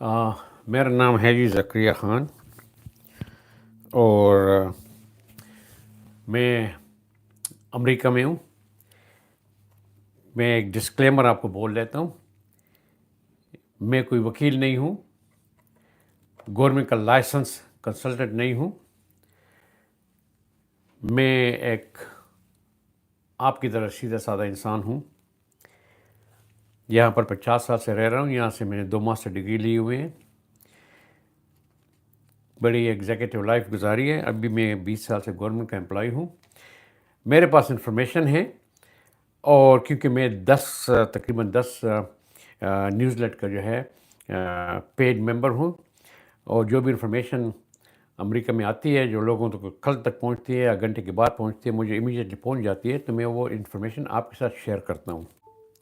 آ، میرا نام ہے جی زکریہ خان، اور میں امریکہ میں ہوں۔ میں ایک ڈسکلیمر آپ کو بول دیتا ہوں، میں کوئی وکیل نہیں ہوں، گورنمنٹ کا لائسنس کنسلٹنٹ نہیں ہوں۔ میں ایک آپ کی طرح سیدھا سادہ انسان ہوں۔ یہاں پر 50 سال سے رہ رہا ہوں، یہاں سے میں نے 2 ماسٹر ڈگری لی ہوئے ہیں، بڑی ایگزیکٹو لائف گزاری ہے۔ ابھی میں 20 سال سے گورنمنٹ کا امپلائی ہوں۔ میرے پاس انفارمیشن ہے، اور کیونکہ میں تقریباً 10 نیوز لیٹ کا جو ہے پیڈ ممبر ہوں، اور جو بھی انفارمیشن امریکہ میں آتی ہے جو لوگوں تک کل تک پہنچتی ہے یا گھنٹے کے بعد پہنچتی ہے، مجھے امیڈیٹلی پہنچ جاتی ہے، تو میں وہ انفارمیشن آپ کے ساتھ شیئر کرتا ہوں۔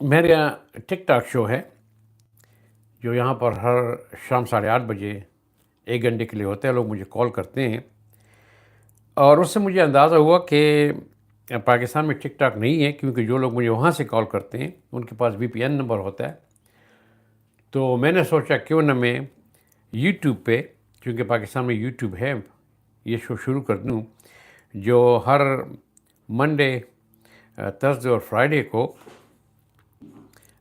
میرے یہاں ٹک ٹاک شو ہے جو یہاں پر ہر شام 8:30 بجے 1 گھنٹے کے لیے ہوتا ہے۔ لوگ مجھے کال کرتے ہیں، اور اس سے مجھے اندازہ ہوا کہ پاکستان میں ٹک ٹاک نہیں ہے، کیونکہ جو لوگ مجھے وہاں سے کال کرتے ہیں ان کے پاس VPN نمبر ہوتا ہے۔ تو میں نے سوچا کیوں نہ میں یوٹیوب پہ، کیونکہ پاکستان میں یوٹیوب ہے، یہ شو شروع کر دوں، جو ہر منڈے، تھرسڈے اور فرائیڈے کو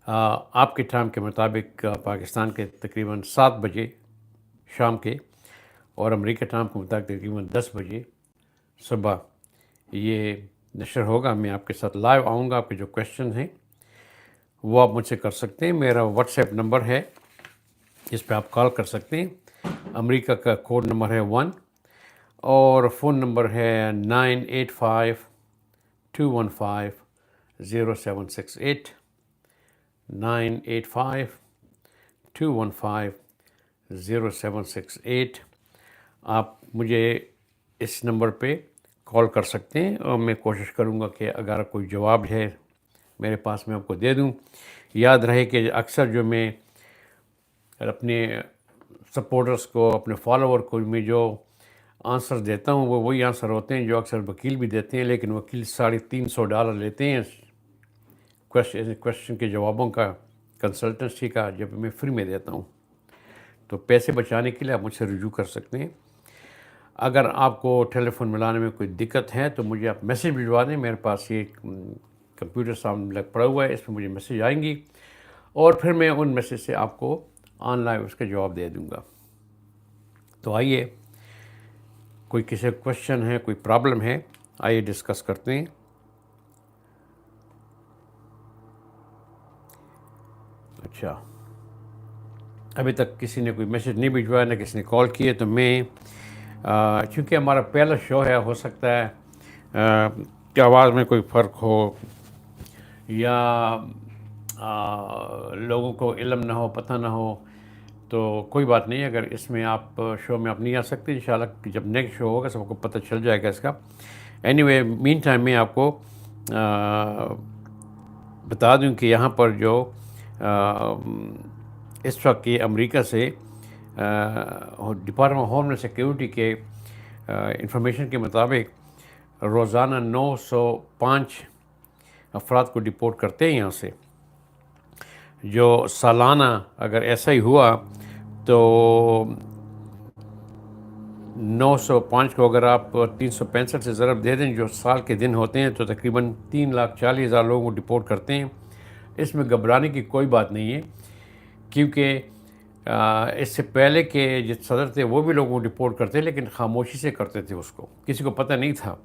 آپ کے ٹائم کے مطابق پاکستان کے تقریباً 7 بجے شام کے، اور امریکہ ٹائم کے مطابق تقریباً 10 بجے صبح یہ نشر ہوگا۔ میں آپ کے ساتھ لائیو آؤں گا۔ آپ کے جو کویشچن ہیں وہ آپ مجھ سے کر سکتے ہیں۔ میرا واٹس ایپ نمبر ہے، اس پہ آپ کال کر سکتے ہیں۔ امریکہ کا کوڈ نمبر ہے 1، اور فون نمبر ہے 985-215-0768، 985-215-0768۔ آپ مجھے اس نمبر پہ کال کر سکتے ہیں، اور میں کوشش کروں گا کہ اگر کوئی جواب ہے میرے پاس میں آپ کو دے دوں۔ یاد رہے کہ اکثر جو میں اپنے سپورٹرز کو، اپنے فالوور کو میں جو آنسر دیتا ہوں وہ وہی آنسر ہوتے ہیں جو اکثر وکیل بھی دیتے ہیں، لیکن وکیل $350 لیتے ہیں کویشچن کے جوابوں کا، کنسلٹنسی کا، جب میں فری میں دیتا ہوں۔ تو پیسے بچانے کے لیے آپ مجھ سے رجوع کر سکتے ہیں۔ اگر آپ کو ٹیلی فون ملانے میں کوئی دقت ہے تو مجھے آپ میسیج بھجوا دیں۔ میرے پاس یہ کمپیوٹر سامنے لگ پڑا ہوا ہے، اس پہ مجھے میسیج آئیں گی، اور پھر میں ان میسیج سے آپ کو آن لائن اس کا جواب دے دوں گا۔ تو آئیے، کوئی کسی کویشچن ہے، کوئی پرابلم ہے، آئیے ڈسکس کرتے ہیں۔ اچھا، ابھی تک کسی نے کوئی میسیج نہیں بھجوایا، نہ کسی نے کال کی ہے، تو میں چونکہ ہمارا پہلا شو ہے، ہو سکتا ہے کہ آواز میں کوئی فرق ہو، یا لوگوں کو علم نہ ہو، پتہ نہ ہو، تو کوئی بات نہیں۔ اگر اس میں آپ شو میں آپ نہیں آ سکتے، انشاءاللہ جب نیکسٹ شو ہوگا سب کو پتہ چل جائے گا اس کا۔ اینی وے، مین ٹائم میں آپ کو بتا دوں کہ یہاں پر جو اس وقت یہ امریکہ سے department of homeland security کے انفارمیشن کے مطابق روزانہ 905 افراد کو ڈپورٹ کرتے ہیں یہاں سے۔ جو سالانہ اگر ایسا ہی ہوا تو 905 کو اگر آپ 365 سے ضرب دے دیں، جو سال کے دن ہوتے ہیں، تو تقریباً 3,40,000 لوگوں کو ڈپورٹ کرتے ہیں۔ اس میں گھبرانے کی کوئی بات نہیں ہے، کیونکہ اس سے پہلے کے جو صدر تھے وہ بھی لوگوں کو ڈپورٹ کرتے، لیکن خاموشی سے کرتے تھے، اس کو کسی کو پتہ نہیں تھا۔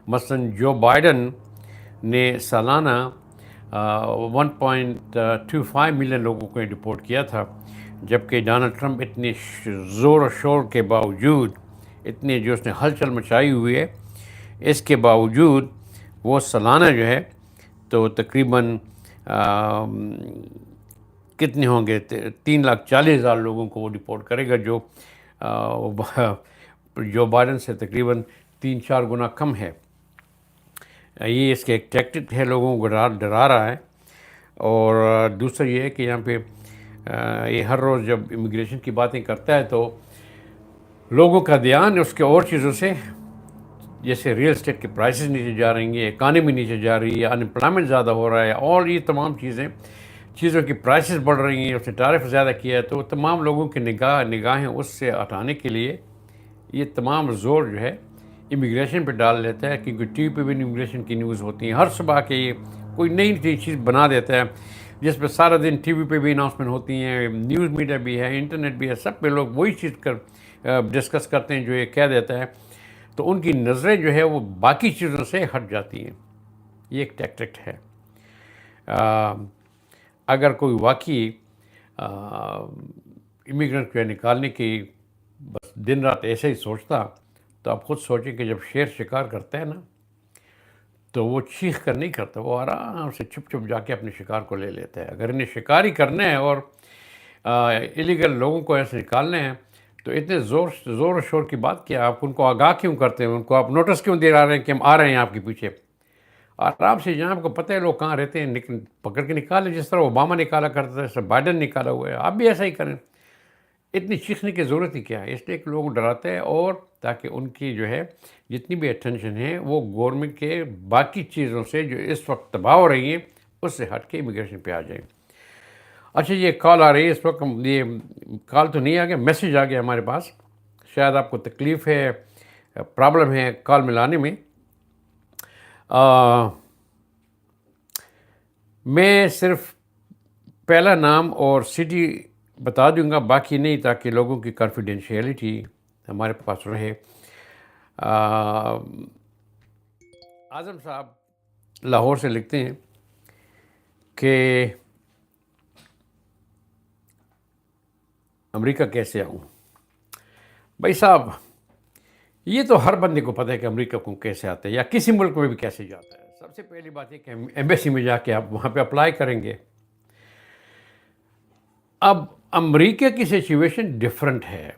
مثلاً جو بائیڈن نے سالانہ 1.25 ملین لوگوں کو ڈپورٹ کیا تھا، جبکہ ڈونلڈ ٹرمپ اتنے زور و شور کے باوجود، اتنے جو اس نے ہلچل مچائی ہوئی ہے، اس کے باوجود وہ سالانہ جو ہے تو تقریباً کتنے ہوں گے، 3,40,000 لوگوں کو وہ ڈپورٹ کرے گا، جو بائیڈن سے تقریباً 3-4 گنا کم ہے۔ یہ اس کے ایک ٹیکٹک ہے، لوگوں کو ڈرا رہا ہے۔ اور دوسرا یہ ہے کہ یہاں پہ یہ ہر روز جب امیگریشن کی باتیں کرتا ہے تو لوگوں کا دھیان اس کے اور چیزوں سے، جیسے ریئل اسٹیٹ کے پرائسز نیچے جا رہی ہیں، اکانومی نیچے جا رہی ہے، ان امپلائمنٹ زیادہ ہو رہا ہے، اور یہ تمام چیزیں چیزوں کی پرائسز بڑھ رہی ہیں، اس نے ٹیرف زیادہ کیا ہے، تو تمام لوگوں کی نگاہیں اس سے ہٹانے کے لیے یہ تمام زور جو ہے امیگریشن پہ ڈال لیتا ہے، کیونکہ ٹی وی پہ بھی امیگریشن کی نیوز ہوتی ہیں ہر صبح کے، یہ کوئی نئی چیز بنا دیتا ہے جس پہ سارا دن ٹی وی پہ بھی اناؤنسمنٹ ہوتی ہیں، نیوز میڈیا بھی ہے، انٹرنیٹ بھی ہے، سب پہ لوگ وہی چیز ڈسکس کرتے ہیں جو یہ کہہ دیتا ہے، تو ان کی نظریں جو ہے وہ باقی چیزوں سے ہٹ جاتی ہیں۔ یہ ایک ٹیکٹک ہے۔ اگر کوئی واقعی امیگرنٹ کو نکالنے کی بس دن رات ایسے ہی سوچتا، تو آپ خود سوچیں کہ جب شیر شکار کرتا ہے نا تو وہ چیخ کر نہیں کرتا، وہ آرام سے چھپ چھپ جا کے اپنے شکار کو لے لیتا ہے۔ اگر انہیں شکار ہی کرنا ہے اور الیگل لوگوں کو ایسے نکالنے ہیں تو اتنے زور و شور کی بات کیا، آپ ان کو آگاہ کیوں کرتے ہیں، ان کو آپ نوٹس کیوں دے رہے ہیں کہ ہم آ رہے ہیں آپ کے پیچھے؟ آرام سے جہاں آپ کو پتہ ہے لوگ کہاں رہتے ہیں پکڑ کے نکالیں، جس طرح اوباما نکالا کرتا تھا، جس طرح بائیڈن نکالا ہوا ہے، آپ بھی ایسا ہی کریں۔ اتنی چیخنے کی ضرورت ہی کیا ہے؟ اس لیے کہ لوگ ڈراتے ہیں، اور تاکہ ان کی جو ہے جتنی بھی اٹینشن ہے وہ گورنمنٹ کے باقی چیزوں سے جو اس وقت تباہ ہو رہی ہیں اس سے ہٹ کے امیگریشن پہ آ جائیں۔ اچھا، یہ کال آ رہی ہے اس وقت، یہ کال تو نہیں آ گیا، میسیج آ گیا ہمارے پاس، شاید آپ کو تکلیف ہے، پرابلم ہے کال ملانے میں۔ میں صرف پہلا نام اور سٹی بتا دوں گا، باقی نہیں، تاکہ لوگوں کی کانفیڈینشیلٹی ہمارے پاس رہے۔ اعظم صاحب لاہور سے لکھتے ہیں کہ امریکہ کیسے آؤں؟ بھائی صاحب، یہ تو ہر بندے کو پتہ ہے کہ امریکہ کو کیسے آتا ہے یا کسی ملک میں بھی کیسے جاتا ہے۔ سب سے پہلی بات یہ کہ ایمبیسی میں جا کے آپ وہاں پہ اپلائی کریں گے۔ اب امریکہ کی سچویشن ڈیفرنٹ ہے۔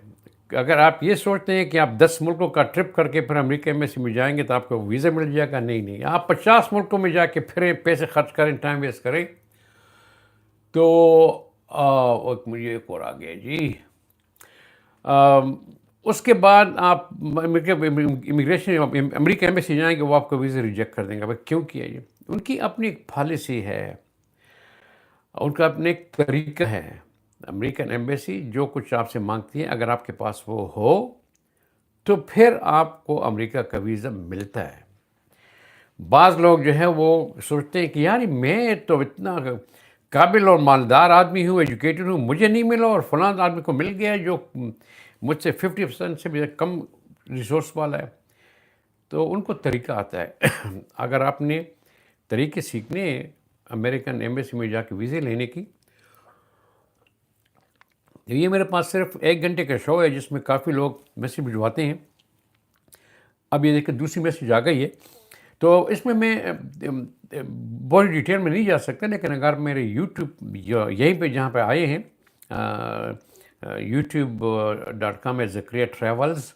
اگر آپ یہ سوچتے ہیں کہ آپ 10 ملکوں کا ٹرپ کر کے پھر امریکہ ایمبیسی میں جائیں گے تو آپ کو ویزا مل جائے گا، نہیں، آپ 50 ملکوں میں جا کے پھریں، پیسے خرچ کریں، ٹائم ویسٹ کریں، تو مجھے ایک اور آ گیا جی، اس کے بعد آپ امیگریشن امریکہ ایمبیسی جائیں گے، وہ آپ کو ویزا ریجیکٹ کر دیں گے۔ بھائی کیوں کیا یہ؟ ان کی اپنی ایک پالیسی ہے، ان کا اپنے ایک طریقہ ہے۔ امریکن ایمبیسی جو کچھ آپ سے مانگتی ہے، اگر آپ کے پاس وہ ہو تو پھر آپ کو امریکہ کا ویزا ملتا ہے۔ بعض لوگ جو ہے وہ سوچتے ہیں کہ یار میں تو اتنا قابل اور مالدار آدمی ہوں، ایجوکیٹڈ ہوں، مجھے نہیں ملا اور فلاں آدمی کو مل گیا جو مجھ سے 50% سے بھی کم ریسورس والا ہے۔ تو ان کو طریقہ آتا ہے۔ اگر آپ نے طریقے سیکھنے امریکن ایمبیسی میں جا کے ویزے لینے کی، یہ میرے پاس صرف 1 گھنٹے کا شو ہے جس میں کافی لوگ میسیج بھجواتے ہیں۔ اب یہ دیکھیں دوسری میسیج آ گئی ہے، تو اس میں بہت ڈیٹیل میں نہیں جا سکتا، لیکن اگر میرے یوٹیوب یہیں پہ جہاں پہ آئے ہیں youtube.com زکریا ٹریولز،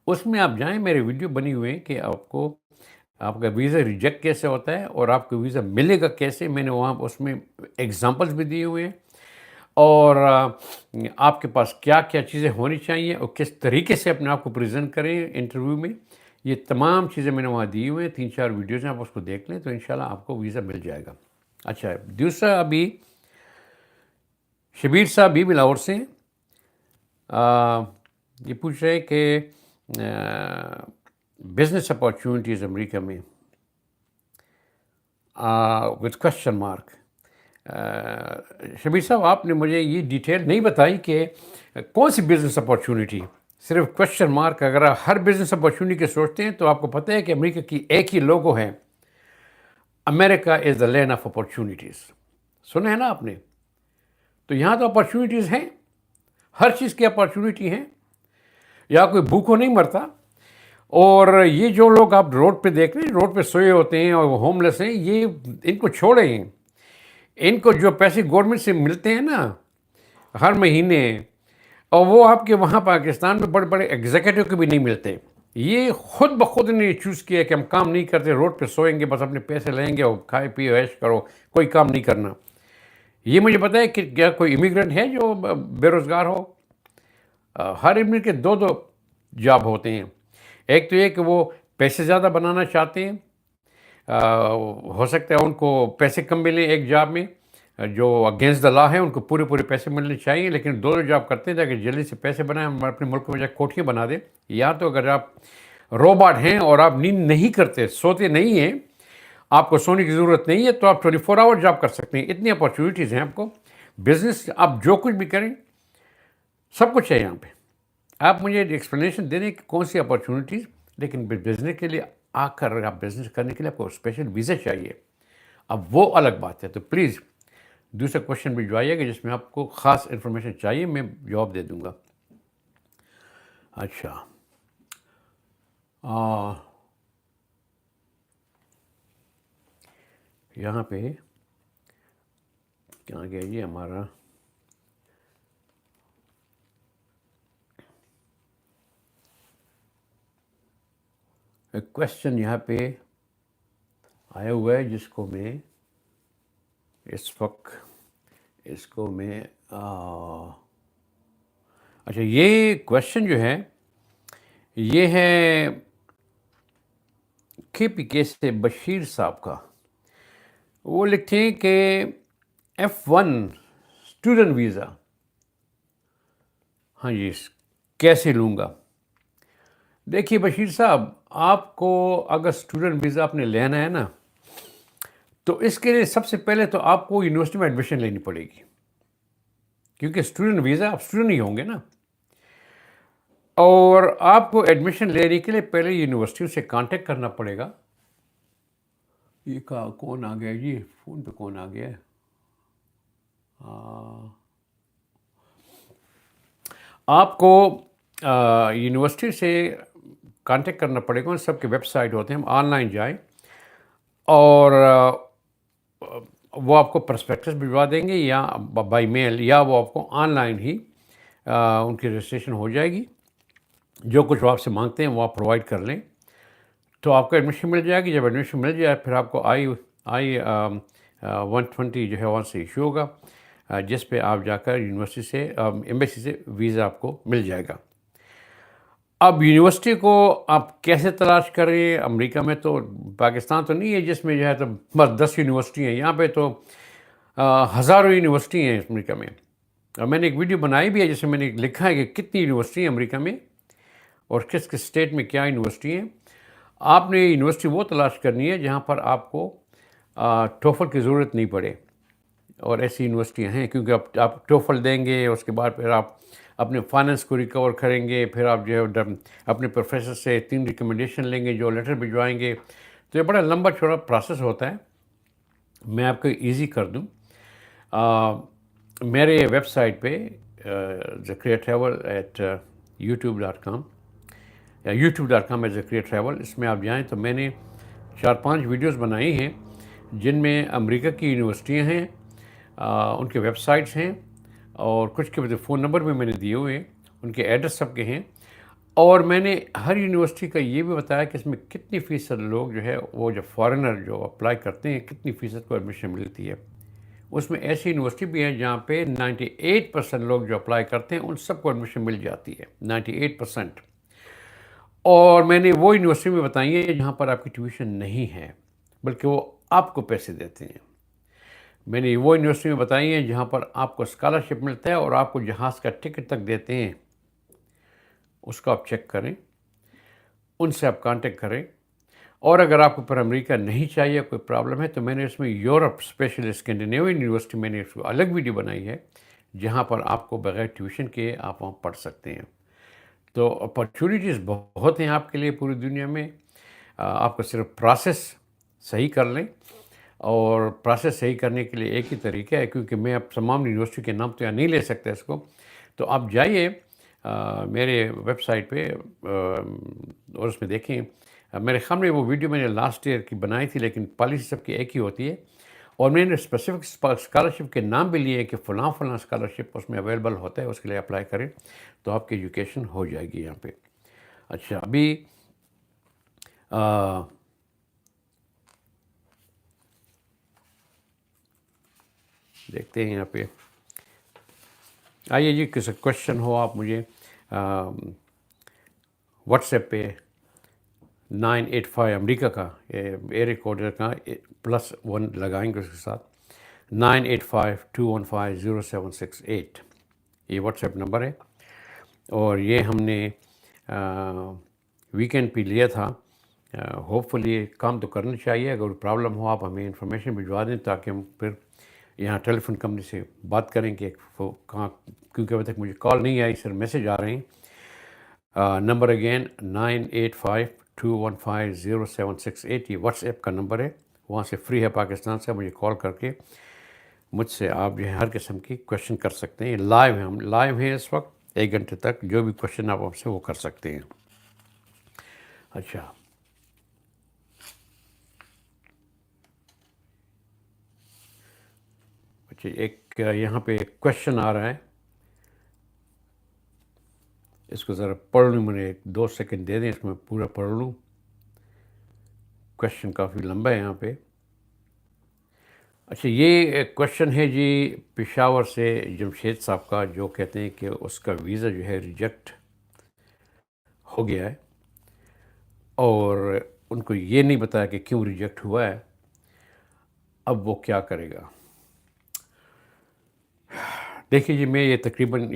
اس میں آپ جائیں، میرے ویڈیو بنی ہوئے ہیں کہ آپ کا ویزا ریجیکٹ کیسے ہوتا ہے اور آپ کو ویزا ملے گا کیسے۔ میں نے وہاں اس میں ایگزامپلز بھی دیے ہوئے ہیں، اور آپ کے پاس کیا کیا چیزیں ہونی چاہیے اور کس طریقے سے اپنے آپ کو پریزنٹ کریں انٹرویو میں، یہ تمام چیزیں میں نے وہاں دی ہوئے ہیں۔ 3-4 ویڈیوز ہیں، آپ اس کو دیکھ لیں تو انشاءاللہ آپ کو ویزا مل جائے گا۔ اچھا، دوسرا ابھی شبیر صاحب بھی لاہور سے ہیں، یہ پوچھ رہے کہ بزنس اپارچونیٹیز امریکہ میں وتھ کوشچن مارک۔ شبیر صاحب، آپ نے مجھے یہ ڈیٹیل نہیں بتائی کہ کون سی بزنس اپارچونیٹی، صرف کوشچن مارک۔ اگر آپ ہر بزنس اپارچونیٹی کے سوچتے ہیں تو آپ کو پتہ ہے کہ امریکہ کی ایک ہی لوگو ہے، امریکہ از دا لینڈ آف اپارچونیٹیز۔ سنا ہے نا آپ نے؟ تو یہاں تو اپارچونیٹیز ہیں، ہر چیز کی اپارچونیٹی ہیں، یا کوئی بھوکوں نہیں مرتا۔ اور یہ جو لوگ آپ روڈ پہ دیکھ رہے ہیں، روڈ پہ سوئے ہوتے ہیں اور وہ ہوم لیس ہیں، یہ ان کو چھوڑیں۔ ان کو جو پیسے گورنمنٹ سے ملتے ہیں نا ہر مہینے، اور وہ آپ کے وہاں پاکستان میں بڑے بڑے ایگزیکٹو کو بھی نہیں ملتے، یہ خود بخود نے چوز کیا کہ ہم کام نہیں کرتے، روڈ پہ سوئیں گے، بس اپنے پیسے لیں گے اور کھائے پیو عیش کرو، کوئی کام نہیں کرنا۔ یہ مجھے پتہ ہے کہ کیا کوئی امیگرنٹ ہے جو بے روزگار ہو؟ ہر امیگرنٹ کے 2 جاب ہوتے ہیں، ایک تو یہ کہ وہ پیسے زیادہ بنانا چاہتے ہیں، ہو سکتا ہے ان کو پیسے کم ملیں ایک جاب میں، جو اگینسٹ دا لا ہیں ان کو پورے پیسے ملنے چاہیے، لیکن دو جو آپ کرتے ہیں تاکہ جلدی سے پیسے بنائیں، ہم اپنے ملک میں جا کوٹھیاں بنا دیں. یا تو اگر آپ روبوٹ ہیں اور آپ نیند نہیں کرتے، سوتے نہیں ہیں، آپ کو سونے کی ضرورت نہیں ہے، تو آپ 24 آور جاب کر سکتے ہیں. اتنی اپارچونیٹیز ہیں آپ کو. بزنس آپ جو کچھ بھی کریں سب کچھ ہے یہاں پہ. آپ مجھے ایکسپلینیشن دے دیں کہ کون سی اپارچونیٹیز. لیکن بزنس کے لیے آ کر آپ بزنس کرنے کے لیے آپ کو اسپیشل ویزا چاہیے، اب وہ الگ بات ہے. تو پلیز دوسرا کوشچن بھی جو آئیے گا جس میں آپ کو خاص انفارمیشن چاہیے، میں جواب دے دوں گا. اچھا، یہاں پہ کہاں گیا یہ ہمارا ایک کوشچن یہاں پہ آیا ہوا ہے جس کو میں اس وقت اچھا، یہ کوشچن جو ہے یہ ہے کے پی کے سے بشیر صاحب کا. وہ لکھتے ہیں کہ F1 اسٹوڈنٹ ویزا، ہاں جی، کیسے لوں گا؟ دیکھیے بشیر صاحب، آپ کو اگر اسٹوڈنٹ ویزا آپ نے لینا ہے نا، تو اس کے لیے سب سے پہلے تو آپ کو یونیورسٹی میں ایڈمیشن لینی پڑے گی، کیونکہ اسٹوڈنٹ ویزا آپ اسٹوڈنٹ ہی ہوں گے نا. اور آپ کو ایڈمیشن لینے کے لیے پہلے یونیورسٹی سے کانٹیکٹ کرنا پڑے گا. یہ کون آ گیا جی؟ فون پہ کون آ گیا ہے؟ آپ کو یونیورسٹی سے کانٹیکٹ کرنا پڑے گا. ان سب کے ویب سائٹ ہوتے ہیں، ہم آن لائن جائیں اور وہ آپ کو پرسپیکٹس بھجوا دیں گے یا بائی میل، یا وہ آپ کو آن لائن ہی ان کی رجسٹریشن ہو جائے گی. جو کچھ وہ آپ سے مانگتے ہیں وہ آپ پرووائڈ کر لیں تو آپ کو ایڈمیشن مل جائے گی. جب ایڈمیشن مل جائے پھر آپ کو آئی 120 جو ہے وہاں سے ایشو ہوگا، جس پہ آپ جا کر یونیورسٹی سے ایمبیسی سے ویزا آپ کو مل جائے گا. اب یونیورسٹی کو آپ کیسے تلاش کریں؟ امریکہ میں تو پاکستان تو نہیں ہے جس میں جو ہے تو بس 10 یونیورسٹی ہیں. یہاں پہ تو ہزاروں یونیورسٹی ہیں امریکہ میں. اور میں نے ایک ویڈیو بنائی بھی ہے جس میں میں نے لکھا ہے کہ کتنی یونیورسٹی ہیں امریکہ میں اور کس کس اسٹیٹ میں کیا یونیورسٹی ہیں. آپ نے یونیورسٹی وہ تلاش کرنی ہے جہاں پر آپ کو ٹوفل کی ضرورت نہیں پڑے. اور ایسی یونیورسٹیاں ہیں، کیونکہ آپ ٹوفل دیں گے، اس کے بعد پھر آپ اپنے فائننس کو ریکور کریں گے، پھر آپ جو ہے اپنے پروفیسر سے 3 ریکمنڈیشن لیں گے جو لیٹر بھجوائیں گے. تو یہ بڑا لمبا چوڑا پروسیس ہوتا ہے. میں آپ کو ایزی کر دوں. میرے ویب سائٹ پہ زکریا ٹریول @youtube.com یا youtube.com زکریا ٹریول، اس میں آپ جائیں تو میں نے 4-5 ویڈیوز بنائی ہیں جن میں امریکہ کی یونیورسٹیاں ہیں، ان کے ویب سائٹس ہیں، اور کچھ کے فون نمبر بھی میں نے دیے ہوئے ہیں، ان کے ایڈریس سب کے ہیں. اور میں نے ہر یونیورسٹی کا یہ بھی بتایا کہ اس میں کتنی فیصد لوگ جو ہے وہ جو فارنر جو اپلائی کرتے ہیں کتنی فیصد کو ایڈمیشن ملتی ہے. اس میں ایسی یونیورسٹی بھی ہیں جہاں پہ 98% لوگ جو اپلائی کرتے ہیں ان سب کو ایڈمیشن مل جاتی ہے، 98%. اور میں نے وہ یونیورسٹی میں بتائی ہیں جہاں پر آپ کی ٹیوشن نہیں ہے بلکہ وہ آپ کو پیسے دیتے ہیں. میں نے وہ یونیورسٹی میں بتائی ہیں جہاں پر آپ کو اسکالرشپ ملتا ہے اور آپ کو جہاز کا ٹکٹ تک دیتے ہیں. اس کو آپ چیک کریں، ان سے آپ کانٹیکٹ کریں. اور اگر آپ کو پر امریکہ نہیں چاہیے، کوئی پرابلم ہے، تو میں نے اس میں یورپ اسپیشل اسکینڈینیوین یونیورسٹی میں نے اس کو الگ ویڈیو بنائی ہے جہاں پر آپ کو بغیر ٹیوشن کے آپ وہاں پڑھ سکتے ہیں. تو اپارچونیٹیز بہت ہیں آپ کے لیے پوری دنیا میں. آپ کو صرف پروسیس صحیح کر لیں، اور پروسیس صحیح کرنے کے لیے ایک ہی طریقہ ہے، کیونکہ میں اب تمام یونیورسٹی کے نام تو یہاں نہیں لے سکتا اس کو. تو آپ جائیے میرے ویب سائٹ پہ اور اس میں دیکھیں. میرے سامنے وہ ویڈیو میں نے لاسٹ ایئر کی بنائی تھی، لیکن پالیسی سب کی ایک ہی ہوتی ہے. اور میں نے اسپیسیفک اسکالرشپ کے نام بھی لیے کہ فلاں اسکالرشپ اس میں اویلیبل ہوتا ہے، اس کے لیے اپلائی کریں تو آپ کی ایجوکیشن ہو جائے گی یہاں پہ. اچھا، ابھی دیکھتے ہیں یہاں پہ. آئیے جی، کسی کوشچن ہو آپ مجھے واٹس ایپ پہ 985 امریکہ کا ایئر ریکارڈر کا +1 لگائیں گے اس کے ساتھ. 9852150768 یہ واٹس ایپ نمبر ہے. اور یہ ہم نے ویکینڈ پہ لیا تھا. ہوپ فلی کام تو کرنا چاہیے. اگر پرابلم ہو آپ ہمیں انفارمیشن بھجوا دیں تاکہ ہم پھر یہاں ٹیلی فون کمپنی سے بات کریں کہ کہاں، کیونکہ ابھی تک مجھے کال نہیں آئی، صرف میسیج آ رہے ہیں. نمبر اگین 9852150768 یہ واٹس ایپ کا نمبر ہے. وہاں سے فری ہے پاکستان سے. مجھے کال کر کے مجھ سے آپ جو ہے ہر قسم کی کویشچن کر سکتے ہیں. لائیو ہیں، ہم لائیو ہیں اس وقت. 1 گھنٹے تک جو بھی کویشچن آپ ہم سے وہ کر سکتے ہیں. اچھا، ایک یہاں پہ ایک کویشچن آ رہا ہے، اس کو ذرا پڑھ لوں. مجھے 2 سیکنڈ دے دیں، اس کو میں پورا پڑھ لوں. کویشچن کافی لمبا ہے یہاں پہ. اچھا، یہ کویشچن ہے جی پشاور سے جمشید صاحب کا، جو کہتے ہیں کہ اس کا ویزا جو ہے ریجیکٹ ہو گیا ہے اور ان کو یہ نہیں بتایا کہ کیوں ریجیکٹ ہوا ہے. اب وہ کیا کرے گا؟ دیکھیے جی، میں یہ تقریباً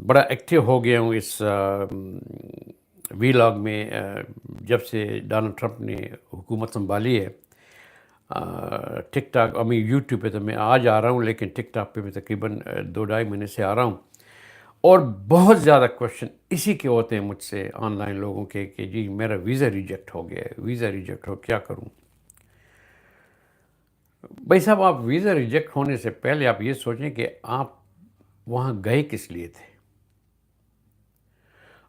بڑا ایکٹیو ہو گیا ہوں اس ویلاگ میں جب سے ڈونلڈ ٹرمپ نے حکومت سنبھالی ہے. ٹک ٹاک یوٹیوب پہ تو میں آج آ رہا ہوں، لیکن ٹک ٹاک پہ میں تقریباً 2-2.5 مہینے سے آ رہا ہوں. اور بہت زیادہ کویشچن اسی کے ہوتے ہیں مجھ سے آن لائن لوگوں کے کہ جی میرا ویزا ریجیکٹ ہو گیا ہے، ویزا ریجیکٹ ہو، کیا کروں؟ بھائی صاحب، آپ ویزا ریجیکٹ ہونے سے پہلے آپ یہ سوچیں کہ آپ وہاں گئے کس لیے تھے.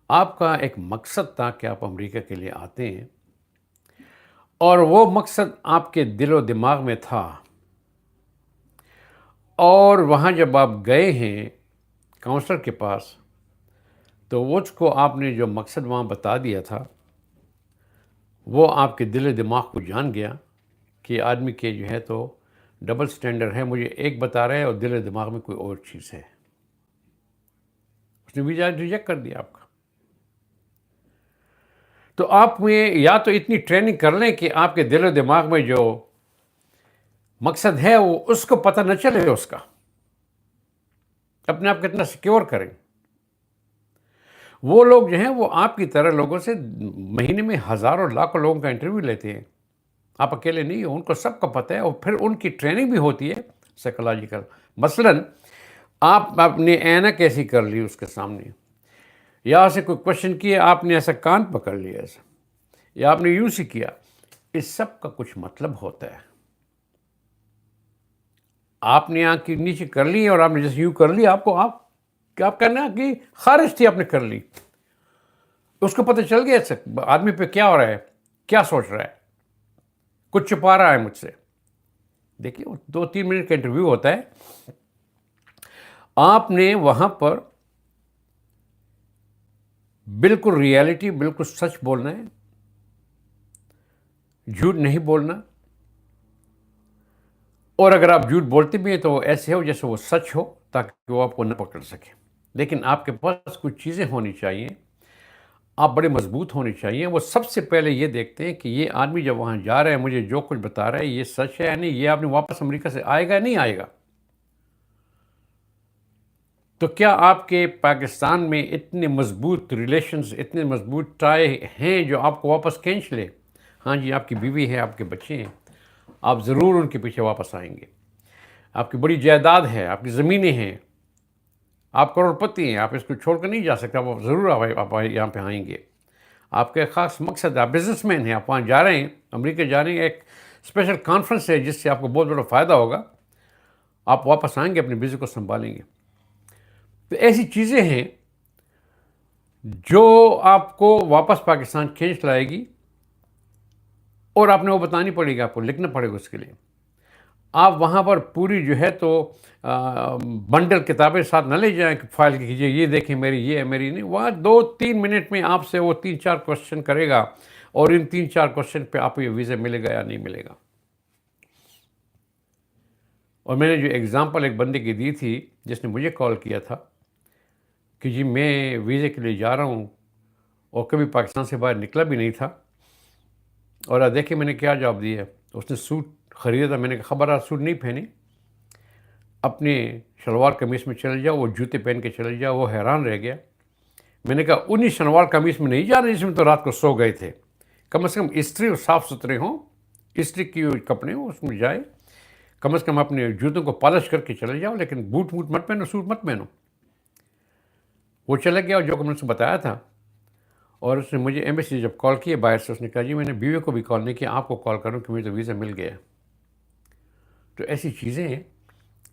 آپ کا ایک مقصد تھا کہ آپ امریکہ کے لیے آتے ہیں، اور وہ مقصد آپ کے دل و دماغ میں تھا. اور وہاں جب آپ گئے ہیں کاؤنسلر کے پاس، تو اس کو آپ نے جو مقصد وہاں بتا دیا تھا، وہ آپ کے دل و دماغ کو جان گیا کہ آدمی کے جو ہے تو ڈبل سٹینڈرڈ ہے. مجھے ایک بتا رہے ہیں اور دل و دماغ میں کوئی اور چیز ہے. اس نے ویزا ریجیکٹ کر دیا آپ کا. تو آپ میں یا تو اتنی ٹریننگ کر لیں کہ آپ کے دل و دماغ میں جو مقصد ہے وہ اس کو پتہ نہ چلے. اس کا اپنے آپ کو اتنا سیکیور کریں. وہ لوگ جو ہیں وہ آپ کی طرح لوگوں سے مہینے میں ہزاروں لاکھوں لوگوں کا انٹرویو لیتے ہیں. آپ اکیلے نہیں ہو، ان کو سب کا پتہ ہے. اور پھر ان کی ٹریننگ بھی ہوتی ہے سائیکولوجیکل. مثلاً آپ نے اینک ایسی کر لی اس کے سامنے، یا اسے کوئی کوشچن کیا، آپ نے ایسا کان پکڑ لیا ایسا، یا آپ نے یوں سے کیا. اس سب کا کچھ مطلب ہوتا ہے. آپ نے آنکھ کے نیچے کر لی اور آپ نے جیسے یوں کر لی، آپ کرنا کہ خارج تھی، آپ نے کر لی. اس کو پتہ چل گیا آدمی پہ کیا ہو رہا ہے، کیا سوچ رہا ہے، کچھ چھپا رہا ہے مجھ سے. دیکھیے 2-3 منٹ کا انٹرویو ہوتا ہے. آپ نے وہاں پر بالکل ریالٹی، بالکل سچ بولنا ہے، جھوٹ نہیں بولنا. اور اگر آپ جھوٹ بولتے بھی ہیں تو ایسے ہو جیسے وہ سچ ہو، تاکہ وہ آپ کو نہ پکڑ سکے. لیکن آپ کے پاس کچھ چیزیں ہونی چاہیے. آپ بڑے مضبوط ہونے چاہیے. وہ سب سے پہلے یہ دیکھتے ہیں کہ یہ آدمی جب وہاں جا رہا ہے، مجھے جو کچھ بتا رہا ہے یہ سچ ہے یا نہیں. یہ آپ نے واپس امریکہ سے آئے گا یا نہیں آئے گا. تو کیا آپ کے پاکستان میں اتنے مضبوط ریلیشنز، اتنے مضبوط ٹائے ہیں جو آپ کو واپس کھینچ لے؟ ہاں جی، آپ کی بیوی ہے، آپ کے بچے ہیں، آپ ضرور ان کے پیچھے واپس آئیں گے. آپ کی بڑی جائیداد ہے، آپ کی زمینیں ہیں، آپ کروڑ پتی ہیں، آپ اس کو چھوڑ کر نہیں جا سکتے. آپ ضرور آپ یہاں پہ آئیں گے. آپ کا ایک خاص مقصد ہے، آپ بزنس مین ہیں، آپ وہاں جا رہے ہیں، امریکہ جا رہے ہیں. ایک اسپیشل کانفرنس ہے جس سے آپ کو بہت بڑا فائدہ ہوگا. آپ واپس آئیں گے، اپنی بزنس کو سنبھالیں گے. تو ایسی چیزیں ہیں جو آپ کو واپس پاکستان کھینچ لائے گی. اور آپ نے وہ بتانی پڑے گی، آپ کو لکھنا پڑے گا اس کے لیے. آپ وہاں پر پوری جو ہے تو بنڈل کتابیں ساتھ نہ لے جائیں کہ فائل کیجیے، یہ دیکھیں میری، یہ ہے میری. نہیں، وہاں 2-3 منٹ میں آپ سے وہ 3-4 کوشچن کرے گا، اور ان 3-4 کوشچن پہ آپ کو یہ ویزا ملے گا یا نہیں ملے گا. اور میں نے جو اگزامپل ایک بندے کی دی تھی جس نے مجھے کال کیا تھا کہ جی میں ویزے کے لیے جا رہا ہوں اور کبھی پاکستان سے باہر نکلا بھی نہیں تھا، اور دیکھیں میں نے کیا جواب دیا ہے. اس نے سوٹ خریدا تھا، میں نے کہا خبردار سوٹ نہیں پہنے، اپنے شلوار قمیص میں چل جاؤ، وہ جوتے پہن کے چل جاؤ. وہ حیران رہ گیا. میں نے کہا انہی شلوار قمیص میں نہیں جانا جس میں تو رات کو سو گئے تھے. کم از کم استری اور صاف ستھرے ہوں، استری کی ہوئی کپڑے ہوں، اس میں جائے. کم از کم اپنے جوتوں کو پالش کر کے چلے جاؤ، لیکن بوٹ ووٹ مت پہنو، سوٹ مت پہنو. وہ چلا گیا اور جو کہ میں نے اسے بتایا تھا. اور اس نے مجھے ایمبیسی جب کال کیے باہر سے، اس نے کہا جی میں نے بیوی کو بھی کال نہیں کیا، آپ کو کال کروں کہ مجھے تو ویزا مل گیا. تو ایسی چیزیں ہیں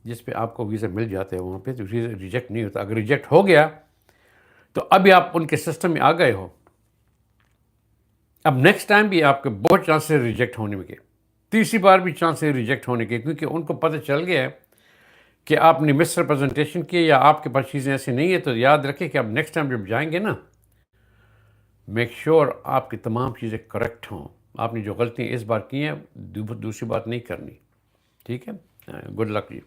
جس پہ آپ کو ویزا مل جاتا ہے، وہاں پہ تو ویزا ریجیکٹ نہیں ہوتا. اگر ریجیکٹ ہو گیا تو ابھی آپ ان کے سسٹم میں آ گئے ہو. اب نیکسٹ ٹائم بھی آپ کے بہت چانس ہے ریجیکٹ ہونے کے، تیسری بار بھی چانس ہے ریجیکٹ ہونے کے، کیونکہ ان کو پتہ چل گیا ہے کہ آپ نے مس ریپرزنٹیشن کی یا آپ کے پاس چیزیں ایسی نہیں ہیں. تو یاد رکھیں کہ آپ نیکسٹ ٹائم جب جائیں گے نا، میک شور آپ کی تمام چیزیں کریکٹ ہوں. آپ نے جو غلطیاں اس بار کی ہیں دوسری بات نہیں کرنی. ٹھیک ہے، گڈ لک جی.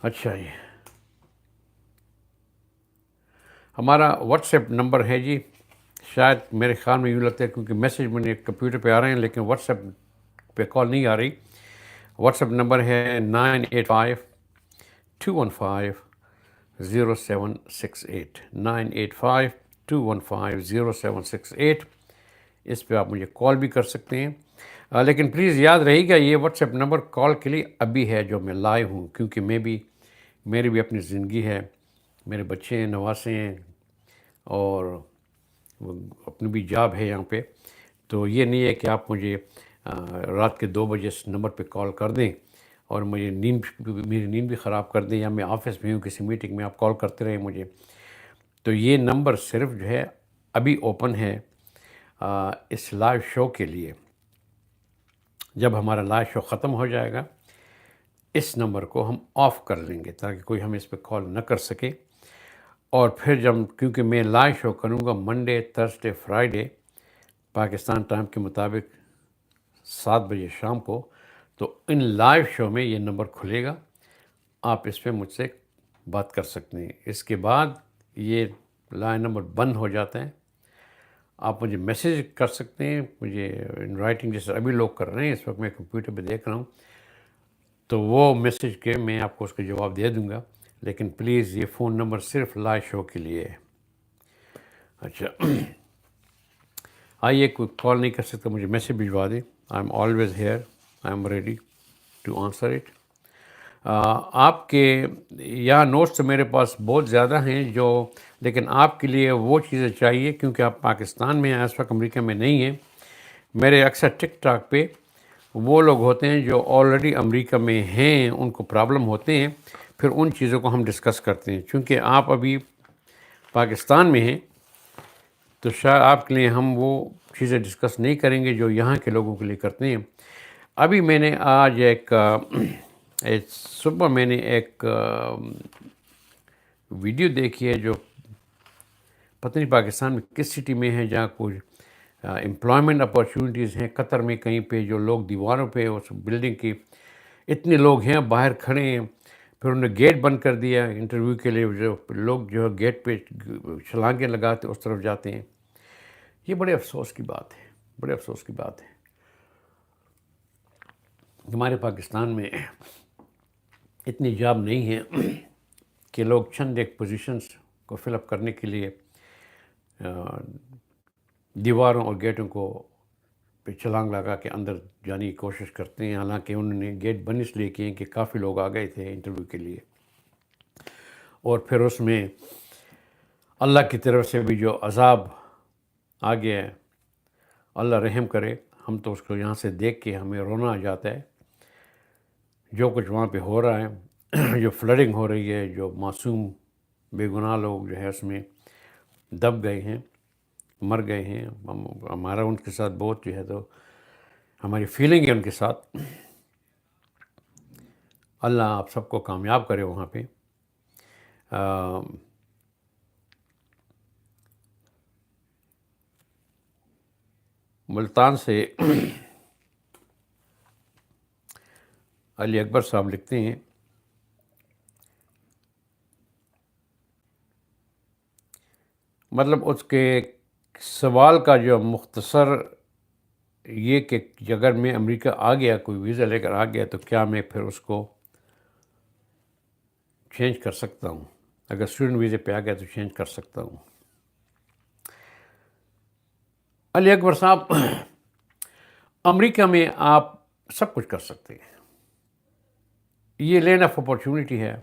اچھا جی، ہمارا واٹس ایپ نمبر ہے جی، شاید میرے خیال میں یوں لگتا ہے کیونکہ میسیج مجھے کمپیوٹر پہ آ رہے ہیں لیکن واٹس ایپ پہ کال نہیں آ رہی. واٹس ایپ نمبر ہے 985-215-0768 985-215-0768. اس پہ آپ مجھے کال بھی کر سکتے ہیں. لیکن پلیز یاد رہے گا یہ واٹس ایپ نمبر کال کے لیے ابھی ہے جو میں لائے ہوں، کیونکہ میری بھی اپنی زندگی ہے، میرے بچے ہیں، نواسے ہیں، اور اپنی بھی جاب ہے یہاں پہ. تو یہ نہیں ہے کہ آپ مجھے رات کے 2 بجے اس نمبر پہ کال کر دیں اور میری نیند بھی خراب کر دیں، یا میں آفس میں ہوں کسی میٹنگ میں آپ کال کرتے رہیں مجھے. تو یہ نمبر صرف جو ہے ابھی اوپن ہے اس لائیو شو کے لیے. جب ہمارا لائیو شو ختم ہو جائے گا اس نمبر کو ہم آف کر لیں گے تاکہ کوئی ہمیں اس پہ کال نہ کر سکے. اور پھر کیونکہ میں لائیو شو کروں گا Monday, Thursday, Friday Pakistan time کے مطابق 7 بجے شام کو، تو ان لائیو شو میں یہ نمبر کھلے گا، آپ اس پہ مجھ سے بات کر سکتے ہیں. اس کے بعد یہ لائن نمبر بند ہو جاتا ہے. آپ مجھے میسیج کر سکتے ہیں، مجھے ان رائٹنگ جیسے ابھی لوگ کر رہے ہیں، اس وقت میں کمپیوٹر پہ دیکھ رہا ہوں، تو وہ میسیج کے میں آپ کو اس کا جواب دے دوں گا. لیکن پلیز یہ فون نمبر صرف لائیو شو کے لیے ہے. اچھا، آئیے کوئی کال نہیں کر سکتا مجھے میسیج بھجوا دیں. I am always here, I am ready to answer it. آپ کے یہاں نوٹس تو میرے پاس بہت زیادہ ہیں لیکن آپ کے لیے وہ چیزیں چاہیے کیونکہ آپ پاکستان میں ہیں اس وقت، امریکہ میں نہیں ہیں. میرے اکثر ٹک ٹاک پہ وہ لوگ ہوتے ہیں جو آلریڈی امریکہ میں ہیں، ان کو پرابلم ہوتے ہیں، پھر ان چیزوں کو ہم ڈسکس کرتے ہیں. چونکہ آپ ابھی پاکستان میں ہیں تو شاید آپ کے لیے ہم وہ چیزیں ڈسکس نہیں کریں گے جو یہاں کے لوگوں کے لیے کرتے ہیں. ابھی میں نے آج صبح میں نے ایک ویڈیو دیکھی ہے جو پتہ نہیں پاکستان میں کس سٹی میں ہے جہاں کچھ امپلائمنٹ اپارچونیٹیز ہیں. قطر میں کہیں پہ جو لوگ دیواروں پہ اس بلڈنگ کی اتنے لوگ ہیں باہر کھڑے ہیں، پھر انہوں نے گیٹ بند کر دیا انٹرویو کے لیے. جو لوگ جو ہے گیٹ پہ چھلانگیں لگاتے اس طرف جاتے ہیں. یہ بڑے افسوس کی بات ہے، بڑے افسوس کی بات ہے. ہمارے پاکستان میں اتنی جاب نہیں ہے کہ لوگ چند ایک پوزیشنز کو فل اپ کرنے کے لیے دیواروں اور گیٹوں کو پہ چھلانگ لگا کے اندر جانے کی کوشش کرتے ہیں. حالانکہ انہوں نے گیٹ بند اس لیے کیے کہ کافی لوگ آ گئے تھے انٹرویو کے لیے، اور پھر اس میں اللہ کی طرف سے بھی جو عذاب آ گیا ہے، اللہ رحم کرے. ہم تو اس کو یہاں سے دیکھ کے ہمیں رونا آ جاتا ہے جو کچھ وہاں پہ ہو رہا ہے. جو فلڈنگ ہو رہی ہے، جو معصوم بے گناہ لوگ جو ہے اس میں دب گئے ہیں، مر گئے ہیں. ہمارا ان کے ساتھ بہت جو ہے تو ہماری فیلنگ ہے ان کے ساتھ. اللہ آپ سب کو کامیاب کرے وہاں پہ. ملتان سے علی اکبر صاحب لکھتے ہیں، مطلب اس کے سوال کا جو مختصر یہ کہ اگر میں امریکہ آ گیا، کوئی ویزا لے کر آ گیا، تو کیا میں پھر اس کو چینج کر سکتا ہوں؟ اگر اسٹوڈنٹ ویزے پہ آ گیا تو چینج کر سکتا ہوں۔ علی اکبر صاحب، امریکہ میں آپ سب کچھ کر سکتے ہیں، یہ لینڈ آف اپارچونٹی ہے،